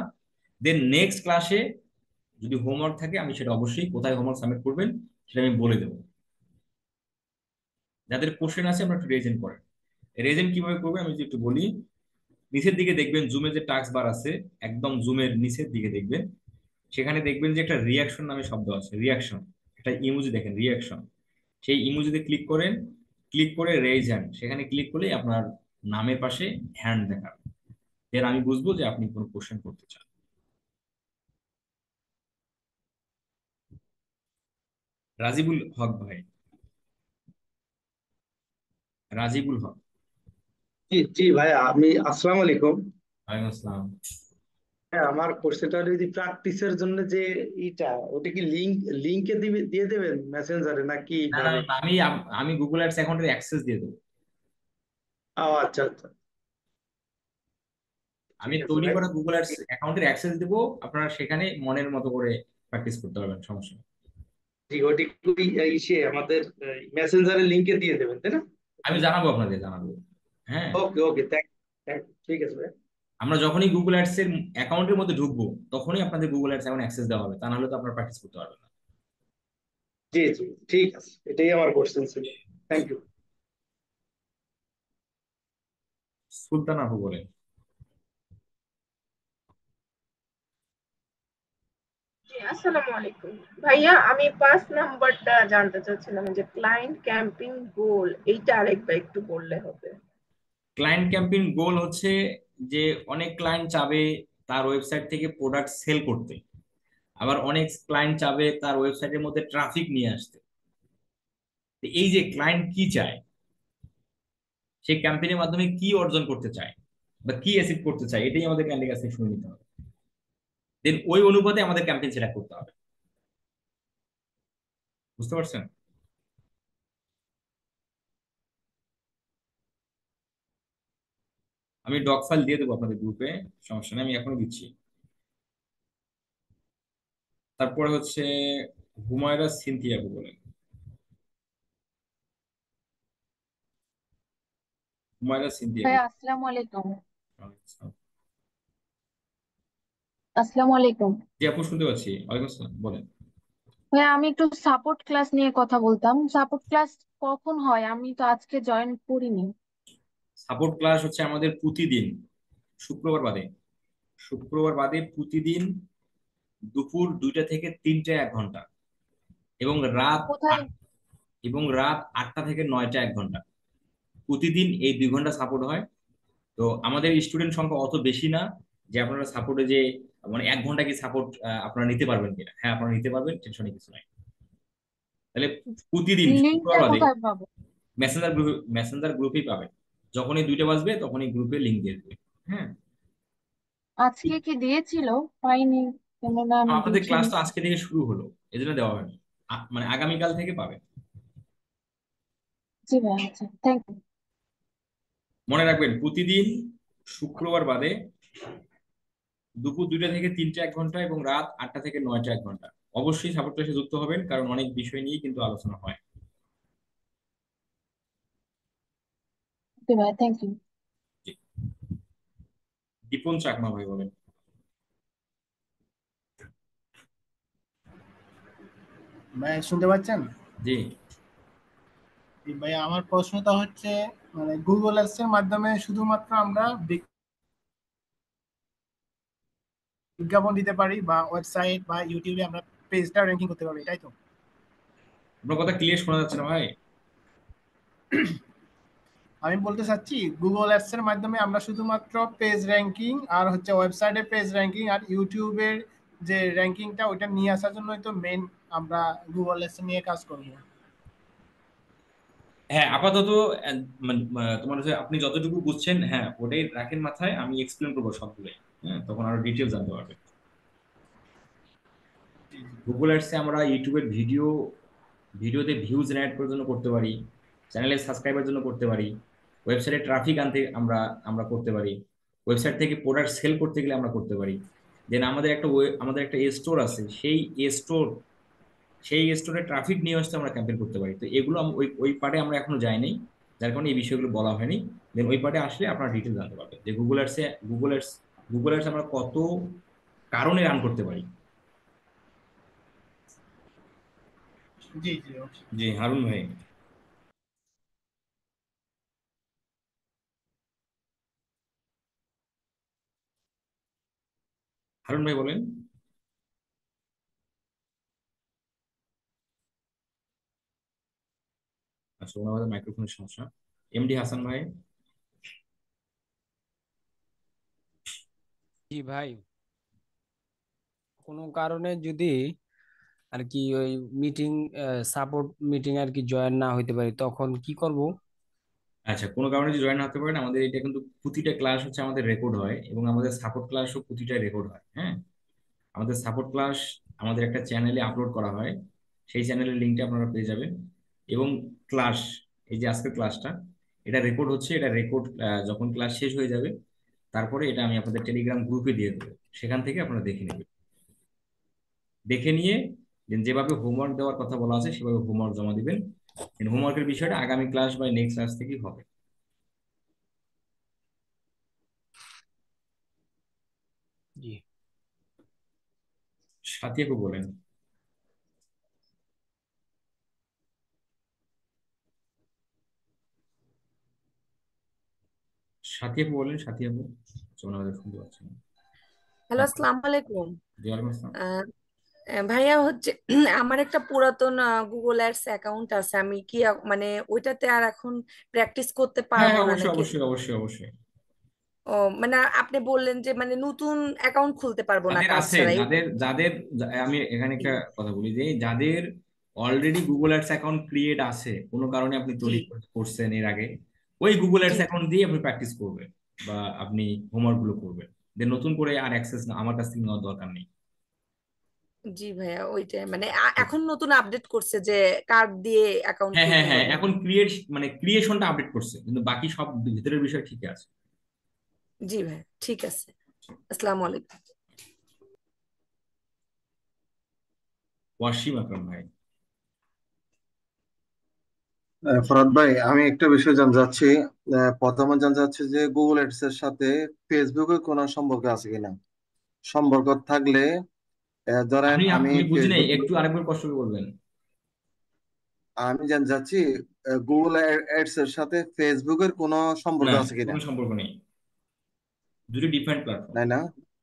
দেন নেক্সট ক্লাসে যদি হোমওয়ার্ক থাকে আমি সেটা অবশ্যই কোথায় হোমওয়ার্ক সাবমিট করবেন সেটা আমি বলে দেবো। যাদের কোশ্চেন আছে আমরা একটু রেজেন্ট করেন। রেজেন্ট কিভাবে করবেন আমি যদি একটু বলি, নিচের দিকে দেখবেন জুমে যে টাস্ক বার আছে, একদম জুমের নিচের দিকে দেখবেন, সেখানে দেখবেন যে একটা রিয়াকশন নামে শব্দ আছে, রিয়াকশন, একটা ইমোজি দেখেন রিয়াকশন, সেই ইমোজিতে ক্লিক করেন, ক্লিক করে রেজ হ্যান্ড, সেখানে ক্লিক করলে আপনার নামের পাশে হ্যান্ড দেখাবে। এর আমি বুঝবো যে আপনি কোনো কোশ্চেন করতে চান। রাজিবুল হক ভাই, রাজিবুল হক। জি জি ভাইয়া, আমি আসসালামু আলাইকুম। ওয়ালাইকুম আসসালাম। হ্যাঁ, আমার কোর্সটা হলো যদি প্র্যাকটিসের জন্য যে ইটা, ওটা কি লিংকে দিবে দিয়ে দেবেন মেসেঞ্জারে নাকি না না ভাবে? না, আমি আমি গুগল অ্যাডস অ্যাকাউন্টের অ্যাক্সেস দিয়ে দেবো। ও আচ্ছা আচ্ছা, আমি ঠিক আছে তৈরি ভাই। করা গুগল অ্যাডস অ্যাকাউন্টের অ্যাক্সেস দেবো, আপনারা সেখানে মনের মতো করে প্র্যাকটিস করতে পারবেন, সমস্যা নেই। জি, ওটি ইসে আমাদের মেসেঞ্জারে লিংকে দিয়ে দেবেন, তাই না? আমি জানাবো, আপনাদের জানাবো। হ্যাঁ, ওকে ওকে, থ্যাংক, ঠিক আছে ভাই। আমরা যখনই গুগল অ্যাডস এর অ্যাকাউন্টের মধ্যে ঢুকবো তখনই আপনাদের গুগল অ্যাডস অ্যাকাউন্ট অ্যাক্সেস দেওয়া হবে, তা নাহলে তো আপনারা প্র্যাকটিস করতে পারবেন না। জি জি, ঠিক আছে, এটাই আমার কোশ্চেন ছিল। Thank you. সুলতান আপু বলেন। জি, আসসালামু আলাইকুম। ভাইয়া, আমি 5 নাম্বারটা জানতে চাচ্ছিলাম যে ক্লায়েন্ট ক্যাম্পিং গোল, এইটা আরেকবার একটু বললে হবে। ক্লায়েন্ট ক্যাম্পেইন গোল হচ্ছে যে অনেক ক্লায়েন্ট চাবে তার ওয়েবসাইট থেকে প্রোডাক্ট সেল করতে, আবার অনেক ক্লায়েন্ট চাবে তার ওয়েবসাইটের মধ্যে ট্রাফিক নিয়ে আসতে। তো এই যে ক্লায়েন্ট কি চায়, সে ক্যাম্পেইনের মাধ্যমে কি অর্জন করতে চায় বা কি অ্যাচিভ করতে চায়, এটাই আমাদের ক্লায়েন্টের কাছ থেকে শুনে নিতে হবে। দেন ওই অনুপাতে আমাদের ক্যাম্পেইন সেট করতে হবে। বুঝতে পারছেন? আমি ডক ফাইল দিয়ে দেবো আপনাদের গ্রুপে, সমস্যা নেই, আমি এখনই দিচ্ছি। তারপরে হচ্ছে হুমায়রা সিনথিয়া আপু বলেন। হুমায়রা সিনথিয়া ভাই আপু। আসসালামু আলাইকুম। আসসালামু আলাইকুম। জি আপু শুনতে পাচ্ছি, ওয়ালাইকুম আসসালাম, বলেন। ভাই আমি একটু সাপোর্ট ক্লাস নিয়ে কথা বলতাম। সাপোর্ট ক্লাস কখন হয়? আমি তো আজকে জয়েন করিনি। সাপোর্ট ক্লাস হচ্ছে আমাদের প্রতিদিন, শুক্রবার বাদে, শুক্রবার বাদে প্রতিদিন দুপুর 2টা থেকে 3টে 1 ঘন্টা, এবং রাত কোথায়? 8 এবং রাত 8টা থেকে 9টা 1 ঘন্টা। প্রতিদিন এই 2 ঘন্টা সাপোর্ট হয়। তো আমাদের স্টুডেন্ট সংখ্যা অত বেশি না যে আপনারা সাপোর্টে যে মানে 1 ঘন্টা কি সাপোর্ট আপনারা নিতে পারবেন কিনা। হ্যাঁ আপনারা নিতে পারবেন, টেনশনে কিছু নাই। তাহলে প্রতিদিন শুক্রবার লিঙ্কটা বাদে কোথায় পাবো? মেসেঞ্জার গ্রুপেই পাবেন। যখনই 2টা বাজবে তখনই গ্রুপে লিঙ্ক দিয়ে দেবে। হ্যাঁ। আজকে কি দিয়েছিল? পাইনি, কেননা আমি আপনাদের ক্লাস দেখিনি। তো আজকে থেকে শুরু হলো, এজন্য দেওয়া হয়নি। মানে আগামীকাল থেকে পাবেন। জি ভাই, আচ্ছা, থ্যাংক ইউ। মনে রাখবেন প্রতিদিন শুক্রবার বাদে দুপুর 2টা থেকে 3টে 1 ঘন্টা এবং রাত 8টা থেকে 9টা 1 ঘন্টা। অবশ্যই সাপোর্ট ক্লাসে যুক্ত হবেন, কারণ অনেক বিষয় নিয়ে কিন্তু আলোচনা হয়। ওকে ভাই, থ্যাংক ইউ। জি। দীপন চাকমা ভাই বলেন। ভাই শুনতে পাচ্ছেন? জি। ভাই আমার প্রশ্নটা হচ্ছে, মানে গুগল অ্যাডস এর মাধ্যমে শুধুমাত্র আমরা বিজ্ঞাপন দিতে পারি বা ওয়েবসাইট বা ইউটিউবে আমরা পেজটা র্যাঙ্কিং করতে পারবো, এটাই তো? আপনার কথা ক্লিয়ার শোনা যাচ্ছে না ভাই। আমি বলতে চাচ্ছি গুগল অ্যাডস এর মাধ্যমে আমরা শুধুমাত্র পেজ র্যাঙ্কিং আর হচ্ছে ওয়েবসাইটে পেজ র্যাঙ্কিং আর ইউটিউবের যে র্যাঙ্কিংটা ওইটা নিয়ে আসার জন্যই তো মেইন আমরা গুগল অ্যাডস নিয়ে কাজ করবো। হ্যাঁ আপাতত মানে, তোমার হচ্ছে আপনি যতটুকু বুঝছেন, হ্যাঁ ওটাই রাখেন মাথায়, আমি এক্সপ্লেন করবো সবগুলোই। হ্যাঁ তখন আরো ডিটেলস জানতে পারবেন। গুগল অ্যাডসে আমরা ইউটিউবের ভিডিওতে ভিউজ জেনারেট করার জন্য করতে পারি, চ্যানেলে সাবস্ক্রাইবার জন্য করতে পারি, ওয়েবসাইটে ট্রাফিক আনতে আমরা আমরা করতে পারি, ওয়েবসাইট থেকে প্রোডাক্ট সেল করতে গেলে আমরা করতে পারি। দেন আমাদের একটা স্টোর আছে, সেই স্টোরে ট্রাফিক নিয়ে আসতে আমরা ক্যাম্পেইন করতে পারি। তো এগুলো ওই ওই পার্টে আমরা এখনো যাই নাই, যার কারণে এই বিষয়গুলো বলা হয়নি। দেন ওই পার্টে আসলে আপনারা ডিটেল জানতে পারবেন যে গুগল অ্যাডস গুগল অ্যাডস আমরা কত কারণে রান করতে পারি। জি জি, okay. জি হারুন ভাই। হারুন ভাই বলেন। আচ্ছা ওনার মাইক্রোফোনের সমস্যা। এমডি হাসান ভাই। জি ভাই, কোনো কারণে যদি আর কি ওই মিটিং, সাপোর্ট মিটিং আর কি জয়েন না হইতে পারি, তখন কি করব? আচ্ছা কোনো কারণে যদি জয়েন হতে পারেন, আমাদের এটা কিন্তু প্রতিটা ক্লাস হচ্ছে আমাদের রেকর্ড হয়, এবং আমাদের সাপোর্ট ক্লাসও প্রতিটা রেকর্ড হয়। হ্যাঁ আমাদের সাপোর্ট ক্লাস আমাদের একটা চ্যানেলে আপলোড করা হয়, সেই চ্যানেলের লিঙ্কটা আপনারা পেয়ে যাবেন। এবং ক্লাস, এই যে আজকের ক্লাসটা, এটা রেকর্ড হচ্ছে, এটা রেকর্ড যখন ক্লাস শেষ হয়ে যাবে তারপরে এটা আমি আপনাদের টেলিগ্রাম গ্রুপে দিয়ে দেবো, সেখান থেকে আপনারা দেখে নেবেন। দেখে নিয়ে যেভাবে হোমওয়ার্ক দেওয়ার কথা বলা আছে সেভাবে হোমওয়ার্ক জমা দিবেন। হোমওয়ার্কের বিষয়টা আগামী ক্লাস বা নেক্সট ক্লাস থেকেই হবে। জি। সাথী আপু বলেন। সাথী আপু বলেন, সাথী আপু। আমাদের শুনতে পাচ্ছেন না। হ্যালো, হ্যাঁ আসসালামু আলাইকুম। জি ওয়ালাইকুম আসসালাম। আহ, ভাইয়া হচ্ছে আমার একটা পুরাতন গুগল অ্যাডস অ্যাকাউন্ট আছে। আমি কি মানে ওইটাতে আর এখন প্র্যাকটিস করতে হ্যাঁ পারবো হ্যাঁ না অবশ্যই নাকি? অবশ্যই অবশ্যই অবশ্যই। ও মানে আপনি বললেন যে মানে নতুন অ্যাকাউন্ট খুলতে পারবো না যাদের কাজ আছে, ছাড়া যাদের যাদের আমি এখানে জি একটা কথা বলি যে যাদের already Google ads account create আছে, কোনো কারণে আপনি জি তৈরি করছেন এর আগে, ওই গুগল জি অ্যাডস অ্যাকাউন্ট দিয়ে আপনি প্র্যাকটিস করবেন বা আপনি হোমওয়ার্ক গুলো করবেন। দেন নতুন করে আর অ্যাক্সেস না আমার কাছ থেকে নেওয়ার দরকার নেই। জি ভাইয়া ওইটাই মানে এখন নতুন আপডেট করছে যে কার্ড দিয়ে অ্যাকাউন্ট হ্যাঁ হ্যাঁ খুলতে হ্যাঁ, হবে। এখন ক্রিয়েশনটা আপডেট করছে, কিন্তু বাকি সব ভিতরের বিষয় ঠিকই আছে। জি ভাই ঠিক আছে। আসসালামু আলাইকুম। ওয়াসিম আকরাম ভাই। ফরহাদ ভাই, আমি একটা বিষয় জানতে চাচ্ছি। প্রথমে জানতে চাচ্ছি যে গুগল অ্যাডস এর সাথে ফেসবুকের কোনো সম্পর্ক আছে কিনা। সম্পর্ক থাকলে ধরেন আমি আমি বুঝি নাই, ফেসবুক, একটু আরেকবার কষ্ট করে বলবেন। আমি জানতে চাচ্ছি গুগল অ্যাডস এর সাথে ফেসবুকের কোনো সম্পর্ক না, আছে কিনা। কোনো সম্পর্ক নেই, দুটো ডিফারেন্ট প্ল্যাটফর্ম। তাই না?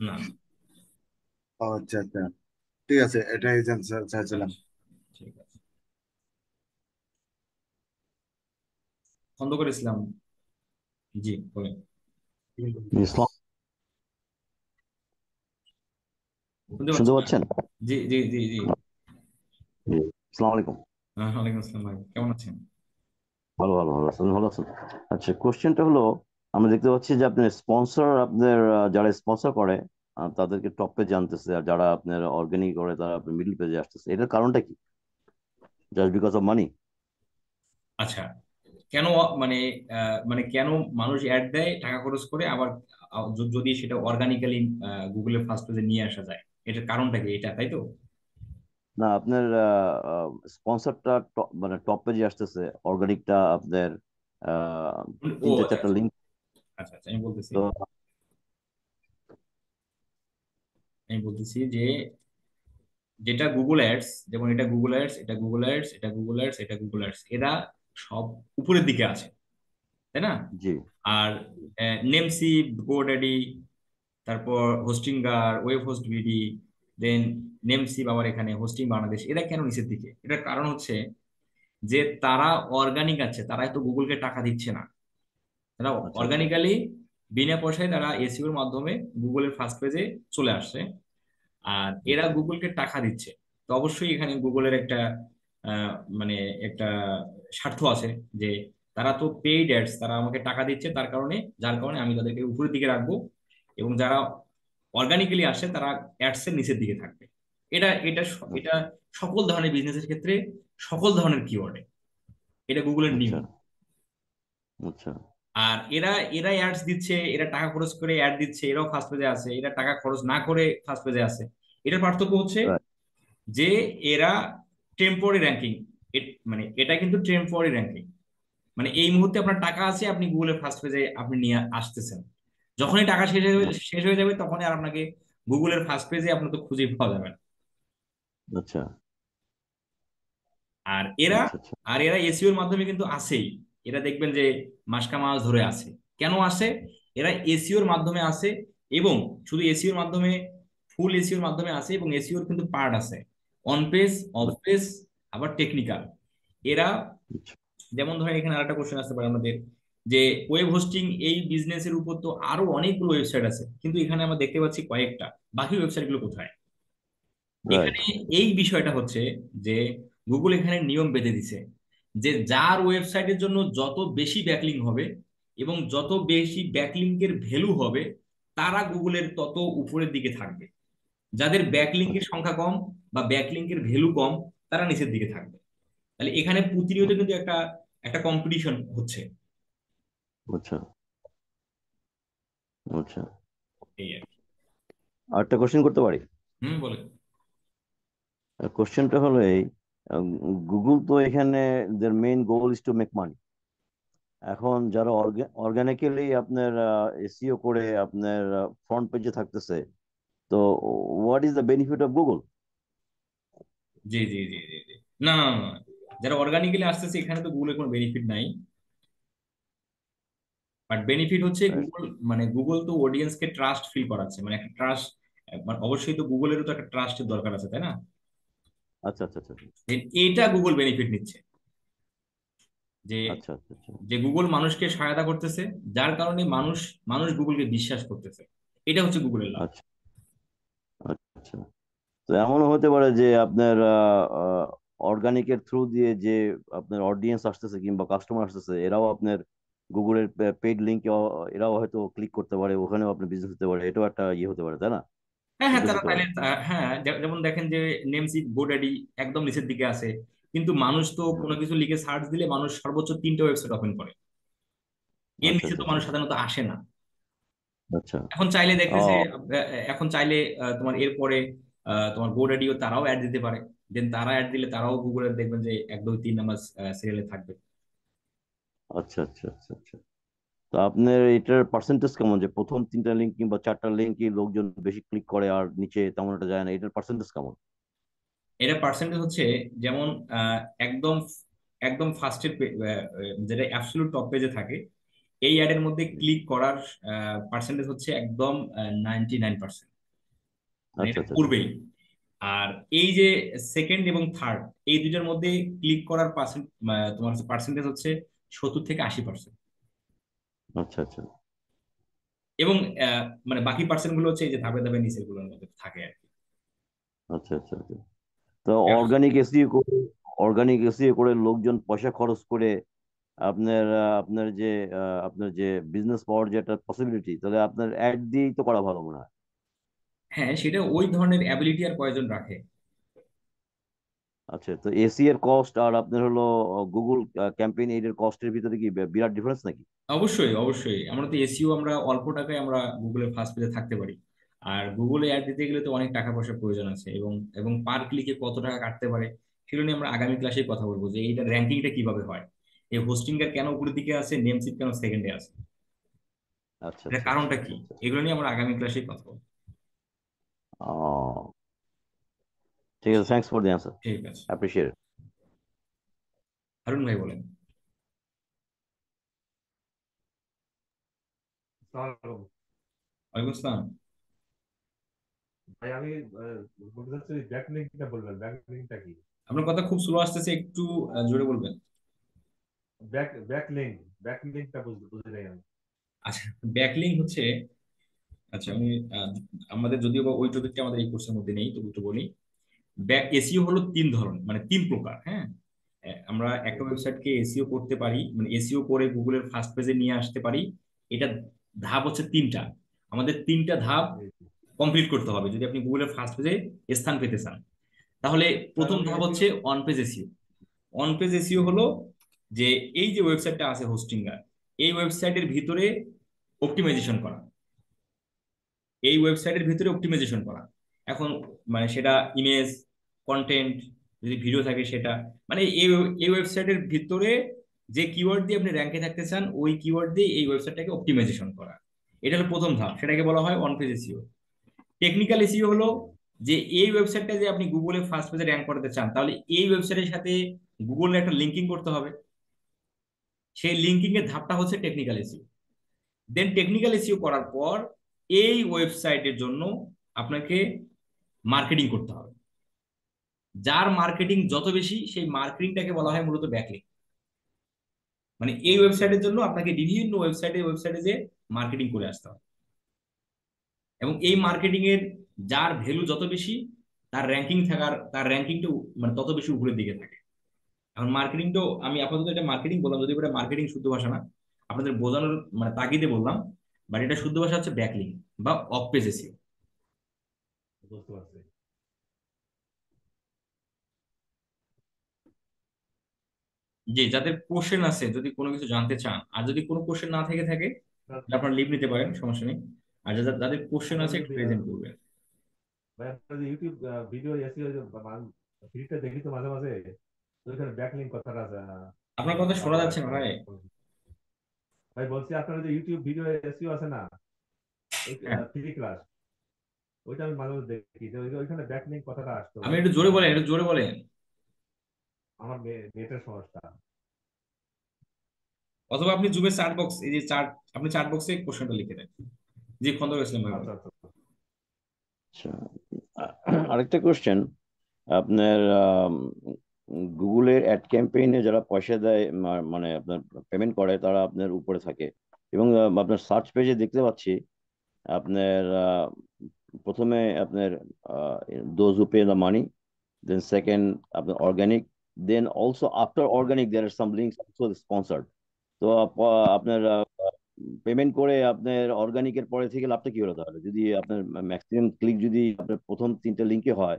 না। ও, আচ্ছা আচ্ছা, ঠিক আছে, এটাই জানতে চাচ্ছিলাম। আচ্ছা, ঠিক আছে। খন্দকার ইসলাম, জি বলেন। ইসলাম, শুনতে শুনতে পাচ্ছেন না? পাচ্ছেন? জি জি জি জি। জি, আসসালামু আলাইকুম। হ্যাঁ, ওয়ালাইকুম আসসালাম ভাই, কেমন আছেন? ভালো ভালো ভালো আছেন, ভালো আছেন। আচ্ছা, কোশ্চেনটা হলো, আমরা দেখতে পাচ্ছি যে আপনার স্পন্সর, আপনার যারা স্পন্সর করে তাদেরকে টপ পেজে আনতেছে, আর যারা আপনার অর্গানিক করে তারা আপনার মিডল পেজে আসতেছে। এটার কারণটা কি? Just because of money? আচ্ছা, কেন মানে মানে কেন মানুষ অ্যাড দেয় টাকা খরচ করে, আবার যদি সেটা অর্গানিক্যালি গুগলের ফার্স্ট পেজে নিয়ে আসা যায়, এটার কারণটা কি, এটা তাই তো? না, আপনার স্পন্সরটা মানে টপ পেজে আসতেছে, অর্গানিকটা আপনার ও তিনটা আচ্ছা চারটা আচ্ছা লিঙ্ক। আচ্ছা আচ্ছা, আমি বলতেছি, তো যে যেটা গুগল অ্যাডস, যেমন এটা গুগল অ্যাডস, এটা গুগল অ্যাডস, এটা গুগল অ্যাডস, এটা গুগল অ্যাডস, এরা সব উপরের দিকে আছে, তাই না? জি আর নেমসিপ, গোড্যাডি, তারপর হোস্টিংগার, ওয়েব হোস্ট বিডি, দেন নেমসিপ, আবার এখানে হোস্টিং বাংলাদেশ, এরা কেন নিচের দিকে? এটার কারণ হচ্ছে যে তারা অর্গানিক আছে, তারা তো গুগলকে টাকা দিচ্ছে না। তারা আচ্ছা আচ্ছা অর্গানিক্যালি বিনা পয়সায় তারা এসইও এর মাধ্যমে গুগলের ফার্স্ট পেজে চলে আসছে। আর এরা আচ্ছা গুগলকে টাকা দিচ্ছে, তো অবশ্যই এখানে গুগলের একটা আহ, মানে একটা স্বার্থ আছে যে তারা তো পেইড অ্যাডস, তারা আমাকে টাকা দিচ্ছে, যার কারণে আমি তাদেরকে উপরের দিকে রাখবো, এবং যারা অর্গানিক্যালি আসে তারা অ্যাডস এর নিচের দিকে থাকবে। এটা সকল ধরনের বিজনেসের ক্ষেত্রে, সকল ধরনের কিওয়ার্ডে এটা গুগলের নিয়ম। আচ্ছা আচ্ছা আর এরা এরা অ্যাডস দিচ্ছে, এরা টাকা খরচ করে অ্যাড দিচ্ছে, এরাও ফার্স্ট পেজে আছে, এরা টাকা খরচ না করে ফার্স্ট পেজে আছে। এটার পার্থক্য হচ্ছে রাইট যে এরা টেম্পোরারি র্যাঙ্কিং, মানে এটা কিন্তু টেম্পোরারি র্যাঙ্কিং, মানে এই মুহূর্তে আপনার টাকা আছে, আপনি গুগলের ফার্স্ট পেজে আপনি নিয়ে আসতেছেন, যখনই টাকা শেষ হয়ে যাবে তখনই আর আপনাকে গুগলের ফার্স্ট পেজে আপনার তো খুঁজে পাওয়া যাবে না। আচ্ছা আর এরা আচ্ছা আচ্ছা এসইও এর মাধ্যমে কিন্তু আসেই, এরা দেখবেন যে মাসকা মাস ধরে আসে। কেন আসে? এরা এসইও এর মাধ্যমে আসে, এবং শুধু এসইও এর মাধ্যমে, ফুল এসইও এর মাধ্যমে আসে, এবং এসইও এর কিন্তু পার্ট আছে, অন পেজ, অফ পেজ, আবার টেকনিক্যাল। এরা আচ্ছা যেমন ধরেন এখানে আরেকটা কোশ্চেন আসতে পারে আমাদের, যে ওয়েব হোস্টিং এই বিজনেসের উপর তো আরো অনেকগুলো ওয়েবসাইট আছে, কিন্তু এখানে আমরা দেখতে পাচ্ছি কয়েকটা, বাকি ওয়েবসাইট গুলো কোথায়? রাইট এখানে এই বিষয়টা হচ্ছে যে গুগল এখানে নিয়ম বেঁধে দিছে যে যার ওয়েবসাইটের জন্য যত বেশি ব্যাকলিং হবে এবং যত বেশি ব্যাকলিংকের ভ্যালু হবে, তারা গুগলের তত উপরের দিকে থাকবে। যাদের ব্যাকলিংকের আচ্ছা সংখ্যা কম বা ব্যাকলিংকের ভ্যালু কম, তারা নিচের দিকে থাকবে। তাহলে এখানে প্রতিনিয়ত কিন্তু একটা একটা কম্পিটিশন হচ্ছে, আচ্ছা আচ্ছা। এই আর কি। আরেকটা কোশ্চেন করতে পারি? হুম, বলে। কোশ্চেনটা হলো এই, গুগল তো এখানে their main goal is to make money. এখন যারা অর্গানিক্যালি আপনার এসইও করে আপনার ফ্রন্ট পেজে থাকতেছে, তো what is the benefit of Google? জি জি জি জি জি। না না না না। যারা অর্গানিক্যালি আসতেছে এখানে তো গুগলের কোনো বেনিফিট নাই, বাট বেনিফিট হচ্ছে গুগল, মানে গুগল তো অডিয়েন্সকে ট্রাস্ট ফিল করাচ্ছে, মানে একটা ট্রাস্ট, মানে অবশ্যই তো গুগলেরও তো একটা ট্রাস্টের দরকার আছে, তাই না? আচ্ছা আচ্ছা আচ্ছা Then এইটা গুগল বেনিফিট নিচ্ছে। যে আচ্ছা আচ্ছা আচ্ছা যে গুগল মানুষকে সহায়তা করতেছে, যার কারণে মানুষ মানুষ গুগলকে বিশ্বাস করতেছে। এটা হচ্ছে গুগলের লাভ। আচ্ছা আচ্ছা। তো এমনও হতে পারে যে আপনার অর্গানিকের থ্রু দিয়ে যে আপনার অডিয়েন্স আসতেছে কিংবা কাস্টমার আসতেছে, এরাও আপনার গুগলের পেইড লিঙ্কে এরাও হয়তো ক্লিক করতে পারে, ওখানেও আপনার বিজনেস হতে পারে, এটাও একটা ইয়ে হতে পারে, তাই না? হ্যাঁ হ্যাঁ, এটা তারা হতে তাহলে পারে। হ্যাঁ, যেমন দেখেন যে নেমসিট গোড্যাডি একদম নিচের দিকে আছে, কিন্তু মানুষ তো কোনো কিছু লিখে সার্চ দিলে মানুষ সর্বোচ্চ 3টে ওয়েবসাইট ওপেন করে, এর আচ্ছা নিচে আচ্ছা তো আচ্ছা মানুষ সাধারণত আসে না। আচ্ছা। এখন চাইলে ও দেখতেছে এখন চাইলে তোমার এরপরে তোমার গোড্যাডিও তারাও অ্যাড দিতে পারে, দেন তারা অ্যাড দিলে তারাও গুগলের দেখবেন যে 1 2 3 নাম্বার সিরিয়ালে থাকবে। আচ্ছা আচ্ছা আচ্ছা আচ্ছা। তো আপনার এটার পার্সেন্টেজ কেমন, যে প্রথম 3টা লিঙ্ক কিংবা 4টা লিঙ্কই লোকজন বেশি ক্লিক করে আর নিচে তেমন একটা যায় না, এটার পার্সেন্টেজ কেমন? এটা পার্সেন্টেজ হচ্ছে যেমন একদম একদম ফার্স্টের যেটা অ্যাবসলিউট টপ পেজে থাকে, এই অ্যাডের মধ্যে ক্লিক করার পার্সেন্টেজ হচ্ছে একদম 99%, মানে আচ্ছা এটা আচ্ছা আচ্ছা পূর্বেই। আর এই যে সেকেন্ড এবং থার্ড, এই দুইটার মধ্যে ক্লিক করার তোমার পার্সেন্টেজ হচ্ছে 70 থেকে 80%। আচ্ছা আচ্ছা এবং মানে বাকি পার্সেন্ট গুলো হচ্ছে এই যে ধাপে ধাপে নিচের গুলোর মধ্যে থাকে আর কি। আচ্ছা আচ্ছা আচ্ছা। তো অর্গানিক এসইও করে লোকজন পয়সা খরচ করে আপনার যে আপনার যে বিজনেস পাওয়ার যে একটা পসিবিলিটি, তাহলে আপনার অ্যাড দিয়েই তো করা ভালো মনে হয়। হ্যাঁ, সেটা ওই ধরনের অ্যাবিলিটি আর কয়জন রাখে। আচ্ছা, তো এসি এর কস্ট আর আপনার হলো গুগল ক্যাম্পেইন এইডের কস্টের ভিতরে কি বিরাট ডিফারেন্স নাকি? অবশ্যই অবশ্যই, আমরা তো এসইও আমরা অল্প টাকায় আমরা গুগলের ফার্স্ট পেজে থাকতে পারি। আর গুগলে অ্যাড দিতে গেলে তো অনেক টাকা পয়সার প্রয়োজন আছে, এবং এবং পার ক্লিকে কত টাকা কাটতে পারে সেগুলো নিয়ে আমরা আগামী ক্লাসে কথা বলবো, যে এইটার র্যাঙ্কিংটা কিভাবে হয়, এই হোস্টিং এর কেন উপরের দিকে আছে, নেমসিপ কেন সেকেন্ডে আছে, আচ্ছা এটার আচ্ছা আচ্ছা কারণটা আচ্ছা কি, আচ্ছা। এগুলো নিয়ে আমরা আগামী ক্লাসে কথা বলবো। ও, ঠিক আছে, থ্যাঙ্কস ফর দ্য অ্যান্সার, ঠিক আছে, অ্যাপ্রিসিয়েট। হারুন ভাই বলেন। আসসালামু ওয়ালাইকুম আসসালাম। ভাই, আমি বলতে চাচ্ছি ব্যাক লিঙ্কটা বলবেন, ব্যাক লিঙ্কটা কি? আপনার কথা খুব স্লো আসতেছে, একটু জোরে বলবেন। ব্যাক লিঙ্কটা বুঝতে চাই আমি। আচ্ছা, ব্যাকলিং হচ্ছে, আচ্ছা আমি আমাদের যদিও বা ওই টপিকটা আমাদের এই কোর্সের মধ্যে নেই, তবু একটু বলি। এসইও হলো 3 ধরন, মানে 3 প্রকার। হ্যাঁ, আমরা একটা ওয়েবসাইটকে এসইও করতে পারি, মানে এসইও করে গুগলের ফার্স্ট পেজে নিয়ে আসতে পারি। এটা ধাপ হচ্ছে 3টা। আমাদের 3টা ধাপ জি, জি। কমপ্লিট করতে হবে যদি আপনি গুগলের ফার্স্ট পেজে স্থান পেতে চান। তাহলে তার প্রথম মানে ধাপ এসিও। হচ্ছে on page SEO. On page SEO হলো যে এই যে ওয়েবসাইটটা আছে হোস্টিঙ্গার, এই ওয়েবসাইটের ভিতরে অপটিমাইজেশন করা, এই ওয়েবসাইটের ভিতরে অপটিমাইজেশন করা। এখন মানে সেটা ইমেজ, কন্টেন্ট, যদি ভিডিও থাকে সেটা, মানে এই ওয়েবসাইটের ভিতরে যে কিওয়ার্ড দিয়ে আপনি র্যাঙ্কে থাকতে চান, ওই কিওয়ার্ড দিয়ে এই ওয়েবসাইটটাকে অপটিমাইজেশন করা। এটা হলো প্রথম ধাপ, সেটাকে বলা হয় on page SEO. Technical SEO হলো যে এই ওয়েবসাইটটা যে আপনি গুগলে ফার্স্ট পেজে র্যাঙ্ক করতে চান, তাহলে এই ওয়েবসাইটের সাথে গুগলের একটা লিঙ্কিং করতে হবে। সেই লিঙ্কিং এর ধাপটা হচ্ছে টেকনিক্যাল এসইও। দেন টেকনিক্যাল এসইও করার পর এই ওয়েবসাইটের জন্য আপনাকে মার্কেটিং করতে হবে। যার মার্কেটিং যত বেশি, সেই মার্কেটিংটাকে বলা হয় মূলত ব্যাকলিং। মানে এই আচ্ছা ওয়েবসাইটের জন্য আপনাকে বিভিন্ন ওয়েবসাইটে যে মার্কেটিং করে আসতে হবে, এবং এই মার্কেটিং এর যার ভ্যালু যত বেশি, তার র্যাঙ্কিংটা মানে তত বেশি উপরের দিকে থাকে। এখন মার্কেটিংটাও আমি আপাতত এটা মার্কেটিং বললাম, যদি এটা মার্কেটিং শুদ্ধ ভাষা না, আপনাদের বোঝানোর মানে তাগিদে বললাম, বাট এটা শুদ্ধ ভাষা হচ্ছে ব্যাকলিং বা অফ পেজ এসইও। বুঝতে পারছি। জি, যাদের কোশ্চেন আছে, যদি কোনো কিছু জানতে চান, আর যদি কোনো কোশ্চেন না থেকে থাকে তাহলে আপনারা লিভ নিতে পারেন, সমস্যা নেই। আর যাদের কোশ্চেন আপনারা আছে একটু যদি প্রেজেন্ট করবেন। ভাই, আপনারা যে ইউটিউব ভিডিও এসিও ফিডটা দেখি তো মাঝে মাঝে, তো ওইখানে ব্যাক লিঙ্ক কথাটা আছে। আপনার কথা শোনা বারবার যাচ্ছে না আসছে ভাই। ভাই, বলছি আপনারা যে ইউটিউব ভিডিও এসিও আছে না, ওই হ্যাঁ, ফ্রি ক্লাস, ওইটা আমি মাঝে মাঝে দেখি, তো ওইখানে ব্যাক লিঙ্ক কথাটা আসতো আমি ভাই। একটু জোরে বলেন, একটু জোরে বলেন। আমার নেটের সমস্যা। অথবা আপনি জুমের চার্ট বক্স, এই যে চার্ট, আপনি চার্ট বক্সে কোশ্চেনটা লিখে দেন। জি, খন্দকার ইসলাম ভাই আচ্ছা বলেন। আচ্ছা। আচ্ছা, আরেকটা কোশ্চেন আপনার, গুগলের অ্যাড ক্যাম্পেইনে যারা পয়সা দেয় মানে আপনার পেমেন্ট করে তারা আপনার উপরে থাকে। এবং আপনার সার্চ পেজে দেখতে পাচ্ছি আপনার প্রথমে আপনার those who pay the money, then second আপনার organic, then also after organic there are some links also sponsored. তো আপনার পেমেন্ট করে আপনার অর্গানিকের পরে থেকে লাভটা কি হলো তাহলে? যদি আপনার ম্যাক্সিমাম ক্লিক যদি আপনার প্রথম 3টে লিঙ্কে হয়,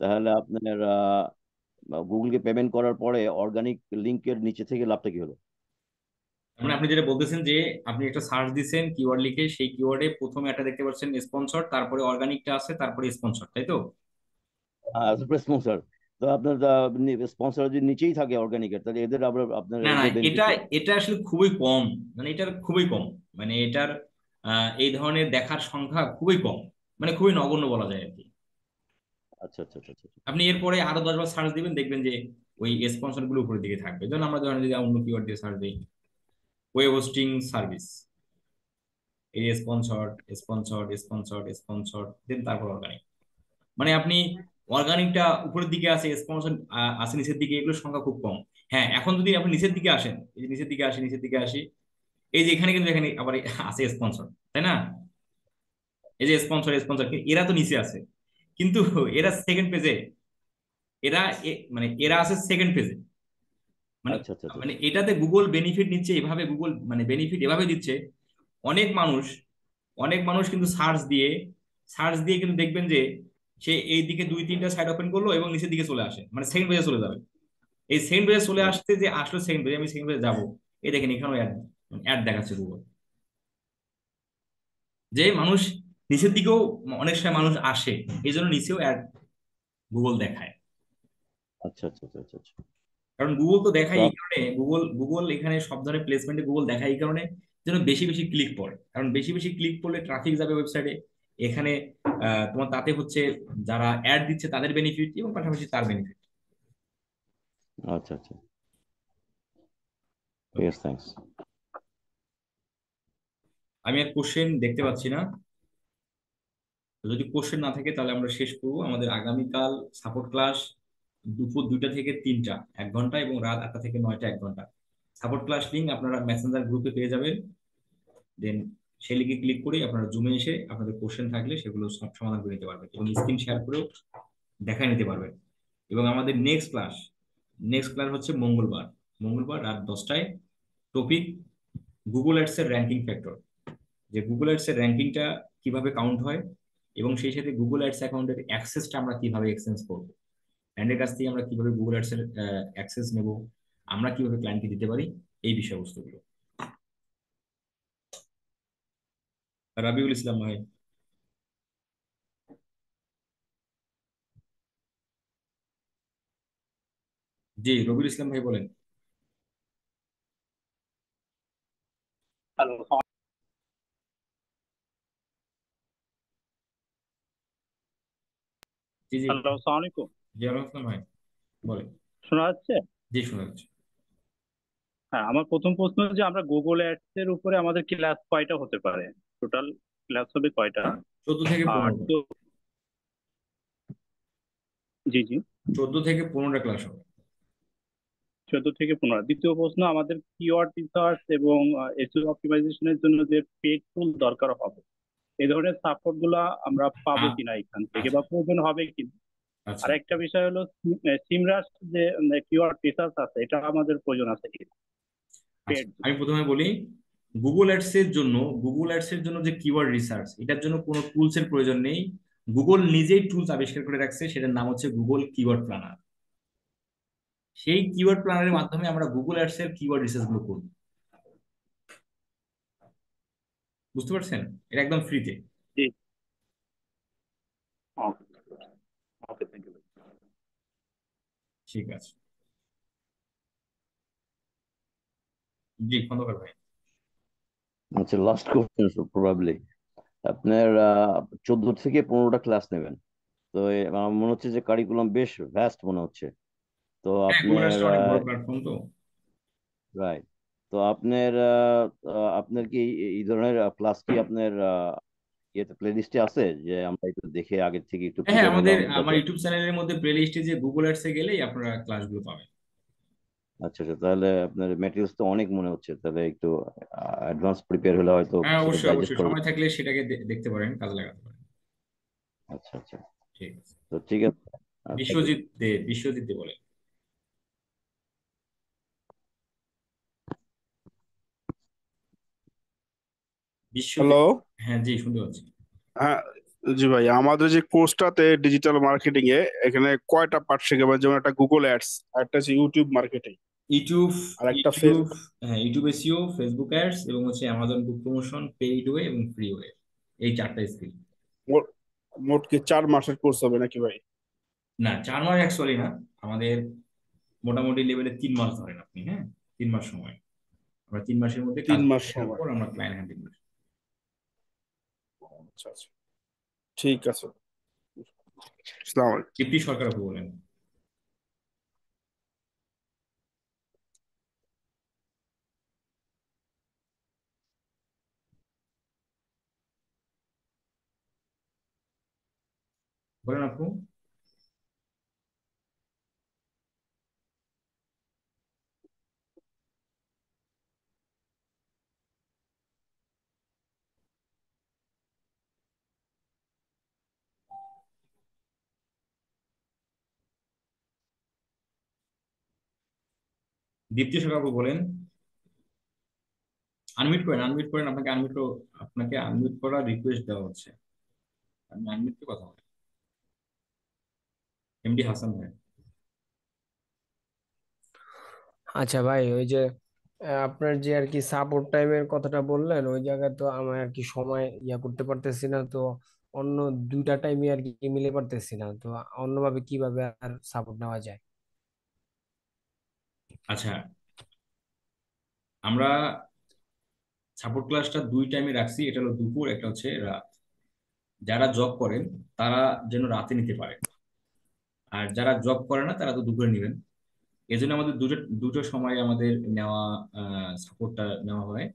তাহলে আপনার গুগলকে পেমেন্ট করার পরে অর্গানিক লিঙ্কের নিচে থেকে লাভটা কি হলো? মানে আপনি যেটা বলতেছেন যে আপনি একটা সার্চ দিছেন কিওয়ার্ড লিখে, সেই কিওয়ার্ডে প্রথমে একটা দেখতে পাচ্ছেন স্পন্সর, তারপরে অর্গানিকটা আছে, তারপরে স্পন্সর, তাই তো? স্পন্সর। তো আপনার স্পন্সর যদি নিচেই থাকে অর্গানিকের, তাহলে এদের আবার আপনার না না, এদের এটা বেনিফিটটা? এটা আসলে খুবই কম, মানে এটার খুবই কম, মানে এটার এই ধরনের দেখার সংখ্যা খুবই কম, মানে খুবই নগণ্য বলা যায় আর কি। আচ্ছা আচ্ছা আচ্ছা আচ্ছা। আপনি এরপরে আরো 10 বার সার্চ দিবেন, দেখবেন যে ওই স্পন্সর গুলো উপরের দিকে থাকবে। যেমন আমরা ধরেন যদি অন্য কিওয়ার্ড দিয়ে সার্চ দিই, ওয়েব হোস্টিং সার্ভিস, এই স্পন্সর স্পন্সর স্পন্সর স্পন্সর, দেন তারপর অর্গানিক। মানে আপনি অর্গানিকটা উপরের দিকে আছে, স্পন্সর আছে নিচের দিকে, এগুলোর সংখ্যা খুব কম। হ্যাঁ, এখন যদি আপনি নিচের দিকে আসেন, এই যে নিচের দিকে আসি, নিচের দিকে আসি, এই যে এখানে কিন্তু এখানে আবার আছে স্পন্সর, তাই না? এই যে স্পন্সর স্পন্সর, এরা তো নিচে আছে, কিন্তু এরা সেকেন্ড পেজে, এরা মানে এরা আছে সেকেন্ড পেজে। মানে আচ্ছা আচ্ছা আচ্ছা মানে এটাতে গুগল বেনিফিট নিচ্ছে এভাবে, গুগল মানে বেনিফিট এভাবে দিচ্ছে। অনেক মানুষ অনেক মানুষ কিন্তু সার্চ দিয়ে কিন্তু দেখবেন যে সে এই দিকে 2-3টা সাইট ওপেন করলো এবং নিচের দিকে চলে আসে, মানে সেকেন্ড পেজে চলে যাবে। এই সেকেন্ড পেজে চলে আচ্ছা আসতে যে আসলো সেকেন্ড পেজে, আমি সেকেন্ড পেজে যাবো, এই দেখেন এখানেও অ্যাড অ্যাড দেখাচ্ছে গুগল, যে মানুষ নিচের দিকেও অনেক সময় মানুষ আসে, এই জন্য নিচেও অ্যাড গুগল দেখায়। আচ্ছা আচ্ছা আচ্ছা আচ্ছা আচ্ছা। কারণ গুগল তো তো দেখায় এই কারণে, গুগল গুগল এখানে সব ধরনের প্লেসমেন্টে গুগল দেখায় এই কারণে যেন বেশি বেশি ক্লিক পড়ে, কারণ বেশি বেশি ক্লিক পড়লে ট্রাফিক যাবে ওয়েবসাইটে, এখানে তোমার তাতে হচ্ছে যারা অ্যাড দিচ্ছে তাদের বেনিফিট এবং পাশাপাশি তার বেনিফিট। আচ্ছা আচ্ছা, ঠিক আছে, থ্যাঙ্কস। আমি আর কোশ্চেন দেখতে পাচ্ছি না, যদি কোশ্চেন না থাকে তাহলে আমরা শেষ করবো। আমাদের আগামীকাল সাপোর্ট ক্লাস দুপুর 2টা থেকে 3টা 1 ঘন্টা, এবং রাত 8টা থেকে 9টা 1 ঘন্টা। সাপোর্ট ক্লাস লিঙ্ক আপনারা মেসেঞ্জার গ্রুপে পেয়ে যাবেন। দেন সেই লিঙ্কে ক্লিক করে আপনারা জুমে এসে আপনাদের কোশ্চেন থাকলে সেগুলো সমাধান করে নিতে পারবেন এবং স্ক্রিন শেয়ার করেও দেখা নিতে পারবেন। এবং আমাদের নেক্সট ক্লাস হচ্ছে মঙ্গলবার, রাত 10টায়। টপিক গুগল অ্যাডস এর র্যাঙ্কিং ফ্যাক্টর, যে গুগল অ্যাডস এর র্যাঙ্কিংটা কিভাবে কাউন্ট হয়, এবং সেই সাথে গুগল অ্যাডস অ্যাকাউন্টের অ্যাক্সেসটা আমরা কিভাবে এক্সচেঞ্জ করবো, ক্লায়েন্টের কাছ থেকে আমরা কিভাবে গুগল অ্যাডস এর অ্যাক্সেস নেব, আমরা কিভাবে ক্লায়েন্টকে দিতে পারি, এই বিষয়বস্তুগুলো। রাবিউল ইসলাম ভাই। জি, রবিউল ইসলাম ভাই বলেন। হ্যালো। জি জি। হ্যালো, আসসালামু আলাইকুম। জি, ওয়ালাইকুম আসসালাম ভাই, বলেন। শোনা যাচ্ছে? জি, শোনা যাচ্ছে। হ্যাঁ, আমার প্রথম প্রশ্ন যে আমরা গুগল অ্যাডস এর উপরে আমাদের ক্লাস কয়টা হতে পারে? টোটাল ক্লাস হবে কয়টা? 14 থেকে আর 15টা। তো জি জি, 14 থেকে 15টা ক্লাস হবে। 14 থেকে 15। দ্বিতীয় প্রশ্ন, আমাদের কিওয়ার্ড রিসার্চ এবং এসইও অপটিমাইজেশনের জন্য যে পেড টুল দরকার হবে, এই ধরনের সাপোর্ট গুলা আমরা পাবো আ- কিনা এখান থেকে, আচ্ছা বা প্রয়োজন হবে কিনা? আচ্ছা। আর একটা বিষয় হলো সিমরাস যে কিওয়ার্ড রিসার্চ আছে, এটা আমাদের প্রয়োজন আছে কিনা আচ্ছা, পেড? আমি প্রথমে বলি, গুগল অ্যাডস এর জন্য যে কিওয়ার্ড রিসার্চ, এটার জন্য কোনো টুলস এর প্রয়োজন নেই। গুগল নিজেই টুলস আবিষ্কার করে রাখছে, সেটার নাম হচ্ছে গুগল কিওয়ার্ড প্ল্যানার। সেই কিওয়ার্ড প্ল্যানারের মাধ্যমে আমরা গুগল অ্যাডস এর কিওয়ার্ড রিসার্চ গুলো করব। বুঝতে পারছেন? এটা একদম ফ্রিতে। জি, ওকে ওকে, থ্যাংক ইউ। ঠিক আছে। জি, খন্দকার ভাই। আচ্ছা, লাস্ট কোশ্চেন প্রবাবলি আপনার 14 থেকে 15টা ক্লাস নেবেন। তো আমার মনে হচ্ছে যে কারিকুলাম বেশ ভ্যাস্ট মনে হচ্ছে। তো হ্যাঁ, গুগল আপনার অ্যাডস অনেক বড় প্ল্যাটফর্ম তো। রাইট। তো আপনার আপনার কি এই ধরনের ক্লাস কি আপনার ইয়েতে প্লে লিস্টে আছে যে আমরা একটু দেখে আগে থেকে একটু হ্যাঁ, প্রিপেয়ার হলাম আমার যাতে? ইউটিউব চ্যানেলের মধ্যে প্লে লিস্টে যে গুগল অ্যাডসে গেলেই আপনারা ক্লাসগুলো পাবেন। আচ্ছা আচ্ছা, তাহলে আপনার ম্যাটেরিয়ালস তো অনেক মনে হচ্ছে, তাহলে একটু অ্যাডভান্স প্রিপেয়ার হলে হয়তো হ্যাঁ, সেটা অবশ্যই ডাইজেস্ট অবশ্যই, করা সময় যাবে। থাকলে সেটাকে দেখতে পারেন, কাজে লাগাতে পারেন। আচ্ছা আচ্ছা, ঠিক আছে। তো ঠিক আছে, থ্যাংক ইউ। বিশ্বজিৎ দে বলেন। বিশ্বজিৎ। হ্যালো। হ্যাঁ জি, শুনতে পাচ্ছি। হ্যাঁ, জি ভাই, আমাদের যে কোর্সটাতে ডিজিটাল মার্কেটিং এ এখানে কয়টা পার্ট শেখাবে? যেমন একটা গুগল অ্যাডস, আর একটা হচ্ছে ইউটিউব মার্কেটিং, ইউটিউব আর একটা ইউটিউব হ্যাঁ, ইউটিউব এসইও, ফেসবুক অ্যাডস এবং হচ্ছে অ্যামাজন বুক প্রমোশন, পেইড ওয়ে এবং ফ্রি ওয়ে, এই 4টা স্কিল। মোট মোট কি 4 মাসের কোর্স হবে নাকি ভাই? না, 4 মাস অ্যাকচুয়ালি না, আমাদের মোটামুটি লেভেলে 3 মাস ধরেন আপনি। হ্যাঁ, 3 মাস সময়। আমরা 3 মাসের মধ্যে কাজ 3 মাস শেখার সময়? পর আমরা ক্লায়েন্ট হ্যান্ডলিং করি। আচ্ছা আচ্ছা, ঠিক আছে। আসসালামু আলাইকুম। দীপ্তি সরকার আপু বলেন। বলেন আপু। দীপ্তি সরকার আপু বলেন। আনমিউট করেন, আপনাকে আনমিউট করার রিকোয়েস্ট দেওয়া হচ্ছে। আপনি আনমিউট করে কথা বলেন। এমডি হাসান ভাই। আচ্ছা ভাই, ওই যে আপনার যে আর কি সাপোর্ট টাইমের কথাটা বললেন, ওই জায়গায় তো আমার আর কি সময় করতে পারতেছি না তো। অন্য দুইটা টাইমে আর কি মিলে পারতেছি না তো। অন্যভাবে কিভাবে আর সাপোর্ট নেওয়া যায়? আচ্ছা, আমরা সাপোর্ট ক্লাসটা 2 টাইমে রাখছি, এটা হলো দুপুর, একটা হচ্ছে রাত। যারা জব করেন তারা যেন রাতে নিতে পারে, আর যারা জব করে না তারা তো দুপুরে নেবেন। এজন্য আমাদের দুটো দুটো সময় আমাদের নেওয়া সাপোর্টটা নেওয়া হয়।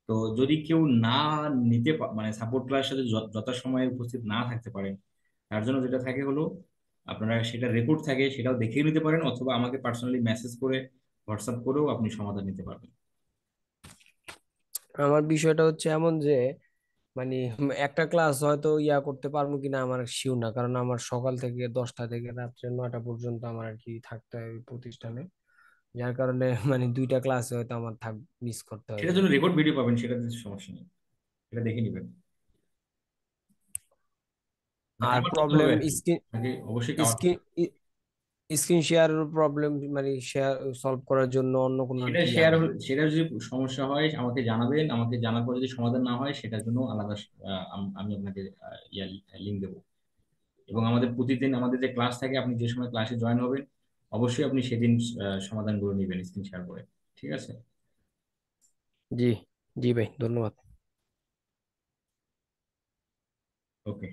তো যদি কেউ না মানে সাপোর্ট ক্লাসের সাথে যথাসময়ে উপস্থিত না থাকতে পারেন, তার জন্য যেটা থাকে হলো, আপনারা সেটা রেকর্ড থাকে, সেটাও দেখে নিতে পারেন, অথবা আমাকে পার্সোনালি মেসেজ করে, হোয়াটসঅ্যাপ করেও আপনি সমাধান নিতে পারবেন। আমার বিষয়টা হচ্ছে এমন যে মানে একটা ক্লাস হয়তো করতে পারবো কিনা আমার শিওর না, কারণ আমার সকাল থেকে 10টা থেকে রাত্রে 9টা পর্যন্ত আমার আর কি থাকতে হয় ওই প্রতিষ্ঠানে। যার কারণে মানে দুইটা ক্লাস হয়তো আমার মিস করতে হয়ে সেটার যায়। জন্য রেকর্ড ভিডিও পাবেন, সেটা সমস্যা নেই, সেটা দেখে নেবেন। আর কাভার করতে হবে প্রবলেম আর কি, স্ক্রিন আপনাকে অবশ্যই কাভার করতে স্ক্রিন হবে। স্ক্রিন শেয়ার প্রবলেম মানে শেয়ার সলভ করার জন্য অন্য কোনো আর সেটা কি শেয়ার আছে? সেটা যদি সমস্যা হয় আমাকে জানাবেন, আমাকে জানার পর যদি সমাধান না হয় সেটার জন্য আলাদা আমি আপনাকে লিঙ্ক দেবো। এবং আমাদের প্রতিদিন আমাদের যে ক্লাস থাকে, আপনি যে সময় ক্লাসে জয়েন হবেন অবশ্যই আপনি সেদিন সমাধানগুলো নেবেন স্ক্রিন শেয়ার করে। ঠিক আছে। জি, জি ভাই, ধন্যবাদ। ওকে।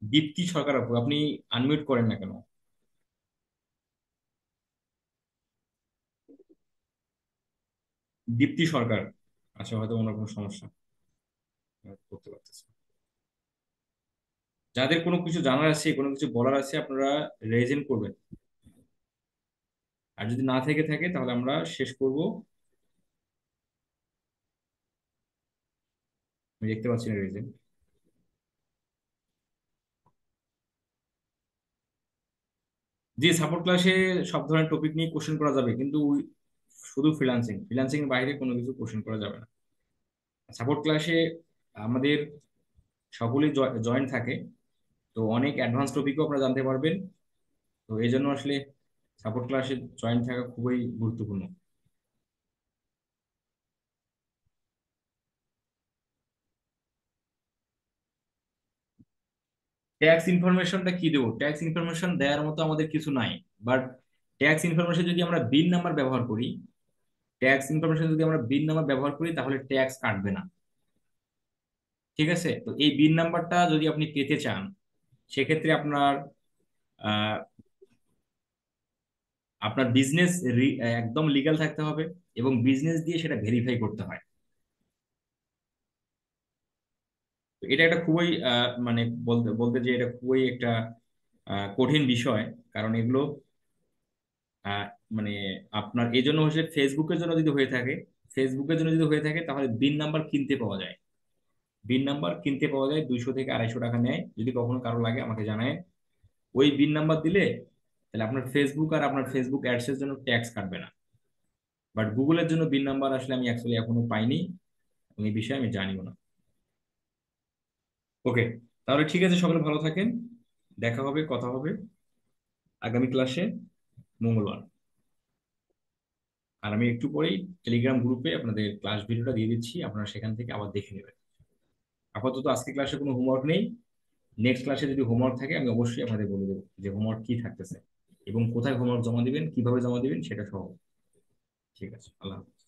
দীপ্তি সরকার আপু, আপনি আনমিউট করেন না কেন? দীপ্তি সরকার। আচ্ছা, হয়তো অন্য কোনো সমস্যা, করতে পারতেছে না। যাদের কোনো কিছু জানার আছে, কোনো কিছু বলার আছে, আপনারা রেজেন করবেন। আর যদি না থেকে থাকে তাহলে আমরা শেষ করব। আমি দেখতে পাচ্ছি না রেজেন। জি, সাপোর্ট ক্লাসে সব ধরনের টপিক নিয়ে কোশ্চেন করা যাবে, কিন্তু শুধু ফ্রিল্যান্সিং এর বাইরে কোনো কিছু কোশ্চেন করা যাবে না। সাপোর্ট ক্লাসে আমাদের সকলেই জয়েন্ট থাকে, তো অনেক অ্যাডভান্স টপিকও আপনারা জানতে পারবেন। তো এই জন্য আসলে সাপোর্ট ক্লাসে জয়েন্ট থাকা খুবই গুরুত্বপূর্ণ। ট্যাক্স ইনফরমেশনটা কি দেবো? ট্যাক্স ইনফরমেশন দেওয়ার মতো আমাদের কিছু নাই। বাট ট্যাক্স ইনফরমেশন যদি আমরা বিন নাম্বার ব্যবহার করি, তাহলে ট্যাক্স কাটবে না। ঠিক আছে, তো এই বিন নাম্বারটা যদি আপনি পেতে চান, সেক্ষেত্রে আহ, আপনার বিজনেস একদম লিগ্যাল থাকতে হবে, এবং বিজনেস দিয়ে সেটা ভেরিফাই করতে হয়। তো এটা একটা খুবই মানে বলতে বলতে যে এটা খুবই একটা কঠিন বিষয়, কারণ এগুলো আহ, মানে আপনার এই জন্য হচ্ছে ফেসবুকের জন্য যদি হয়ে থাকে, তাহলে বিন নাম্বার কিনতে পাওয়া যায়। বিন নাম্বার কিনতে পাওয়া যায়, 200 থেকে 250 টাকা নেয়। যদি কখনো কারো লাগে আমাকে জানায়। ওই বিন নাম্বার দিলে তাহলে আপনার ফেসবুক আর আপনার ফেসবুক অ্যাডস এর জন্য ট্যাক্স কাটবে না। বাট গুগলের জন্য বিন নাম্বার আসলে আমি অ্যাকচুয়ালি এখনো পাইনি, এবং এই বিষয়ে আমি জানিও না। ওকে, তাহলে ঠিক আছে, সকলে ভালো থাকেন। দেখা হবে, কথা হবে আগামী ক্লাসে, মঙ্গলবার। আর আমি একটু পরেই টেলিগ্রাম গ্রুপে আপনাদের ক্লাস ভিডিওটা দিয়ে দিচ্ছি, আপনারা সেখান থেকে আবার দেখে নেবেন। আপাতত আজকে ক্লাসে কোনো হোমওয়ার্ক নেই। নেক্সট ক্লাসে যদি হোমওয়ার্ক থাকে আমি অবশ্যই আপনাদের বলে দেবো যে হোমওয়ার্ক কি থাকতেছে এবং কোথায় হোমওয়ার্ক জমা দিবেন, কিভাবে জমা দিবেন সেটা সহ। ঠিক আছে, আল্লাহ হাফেজ।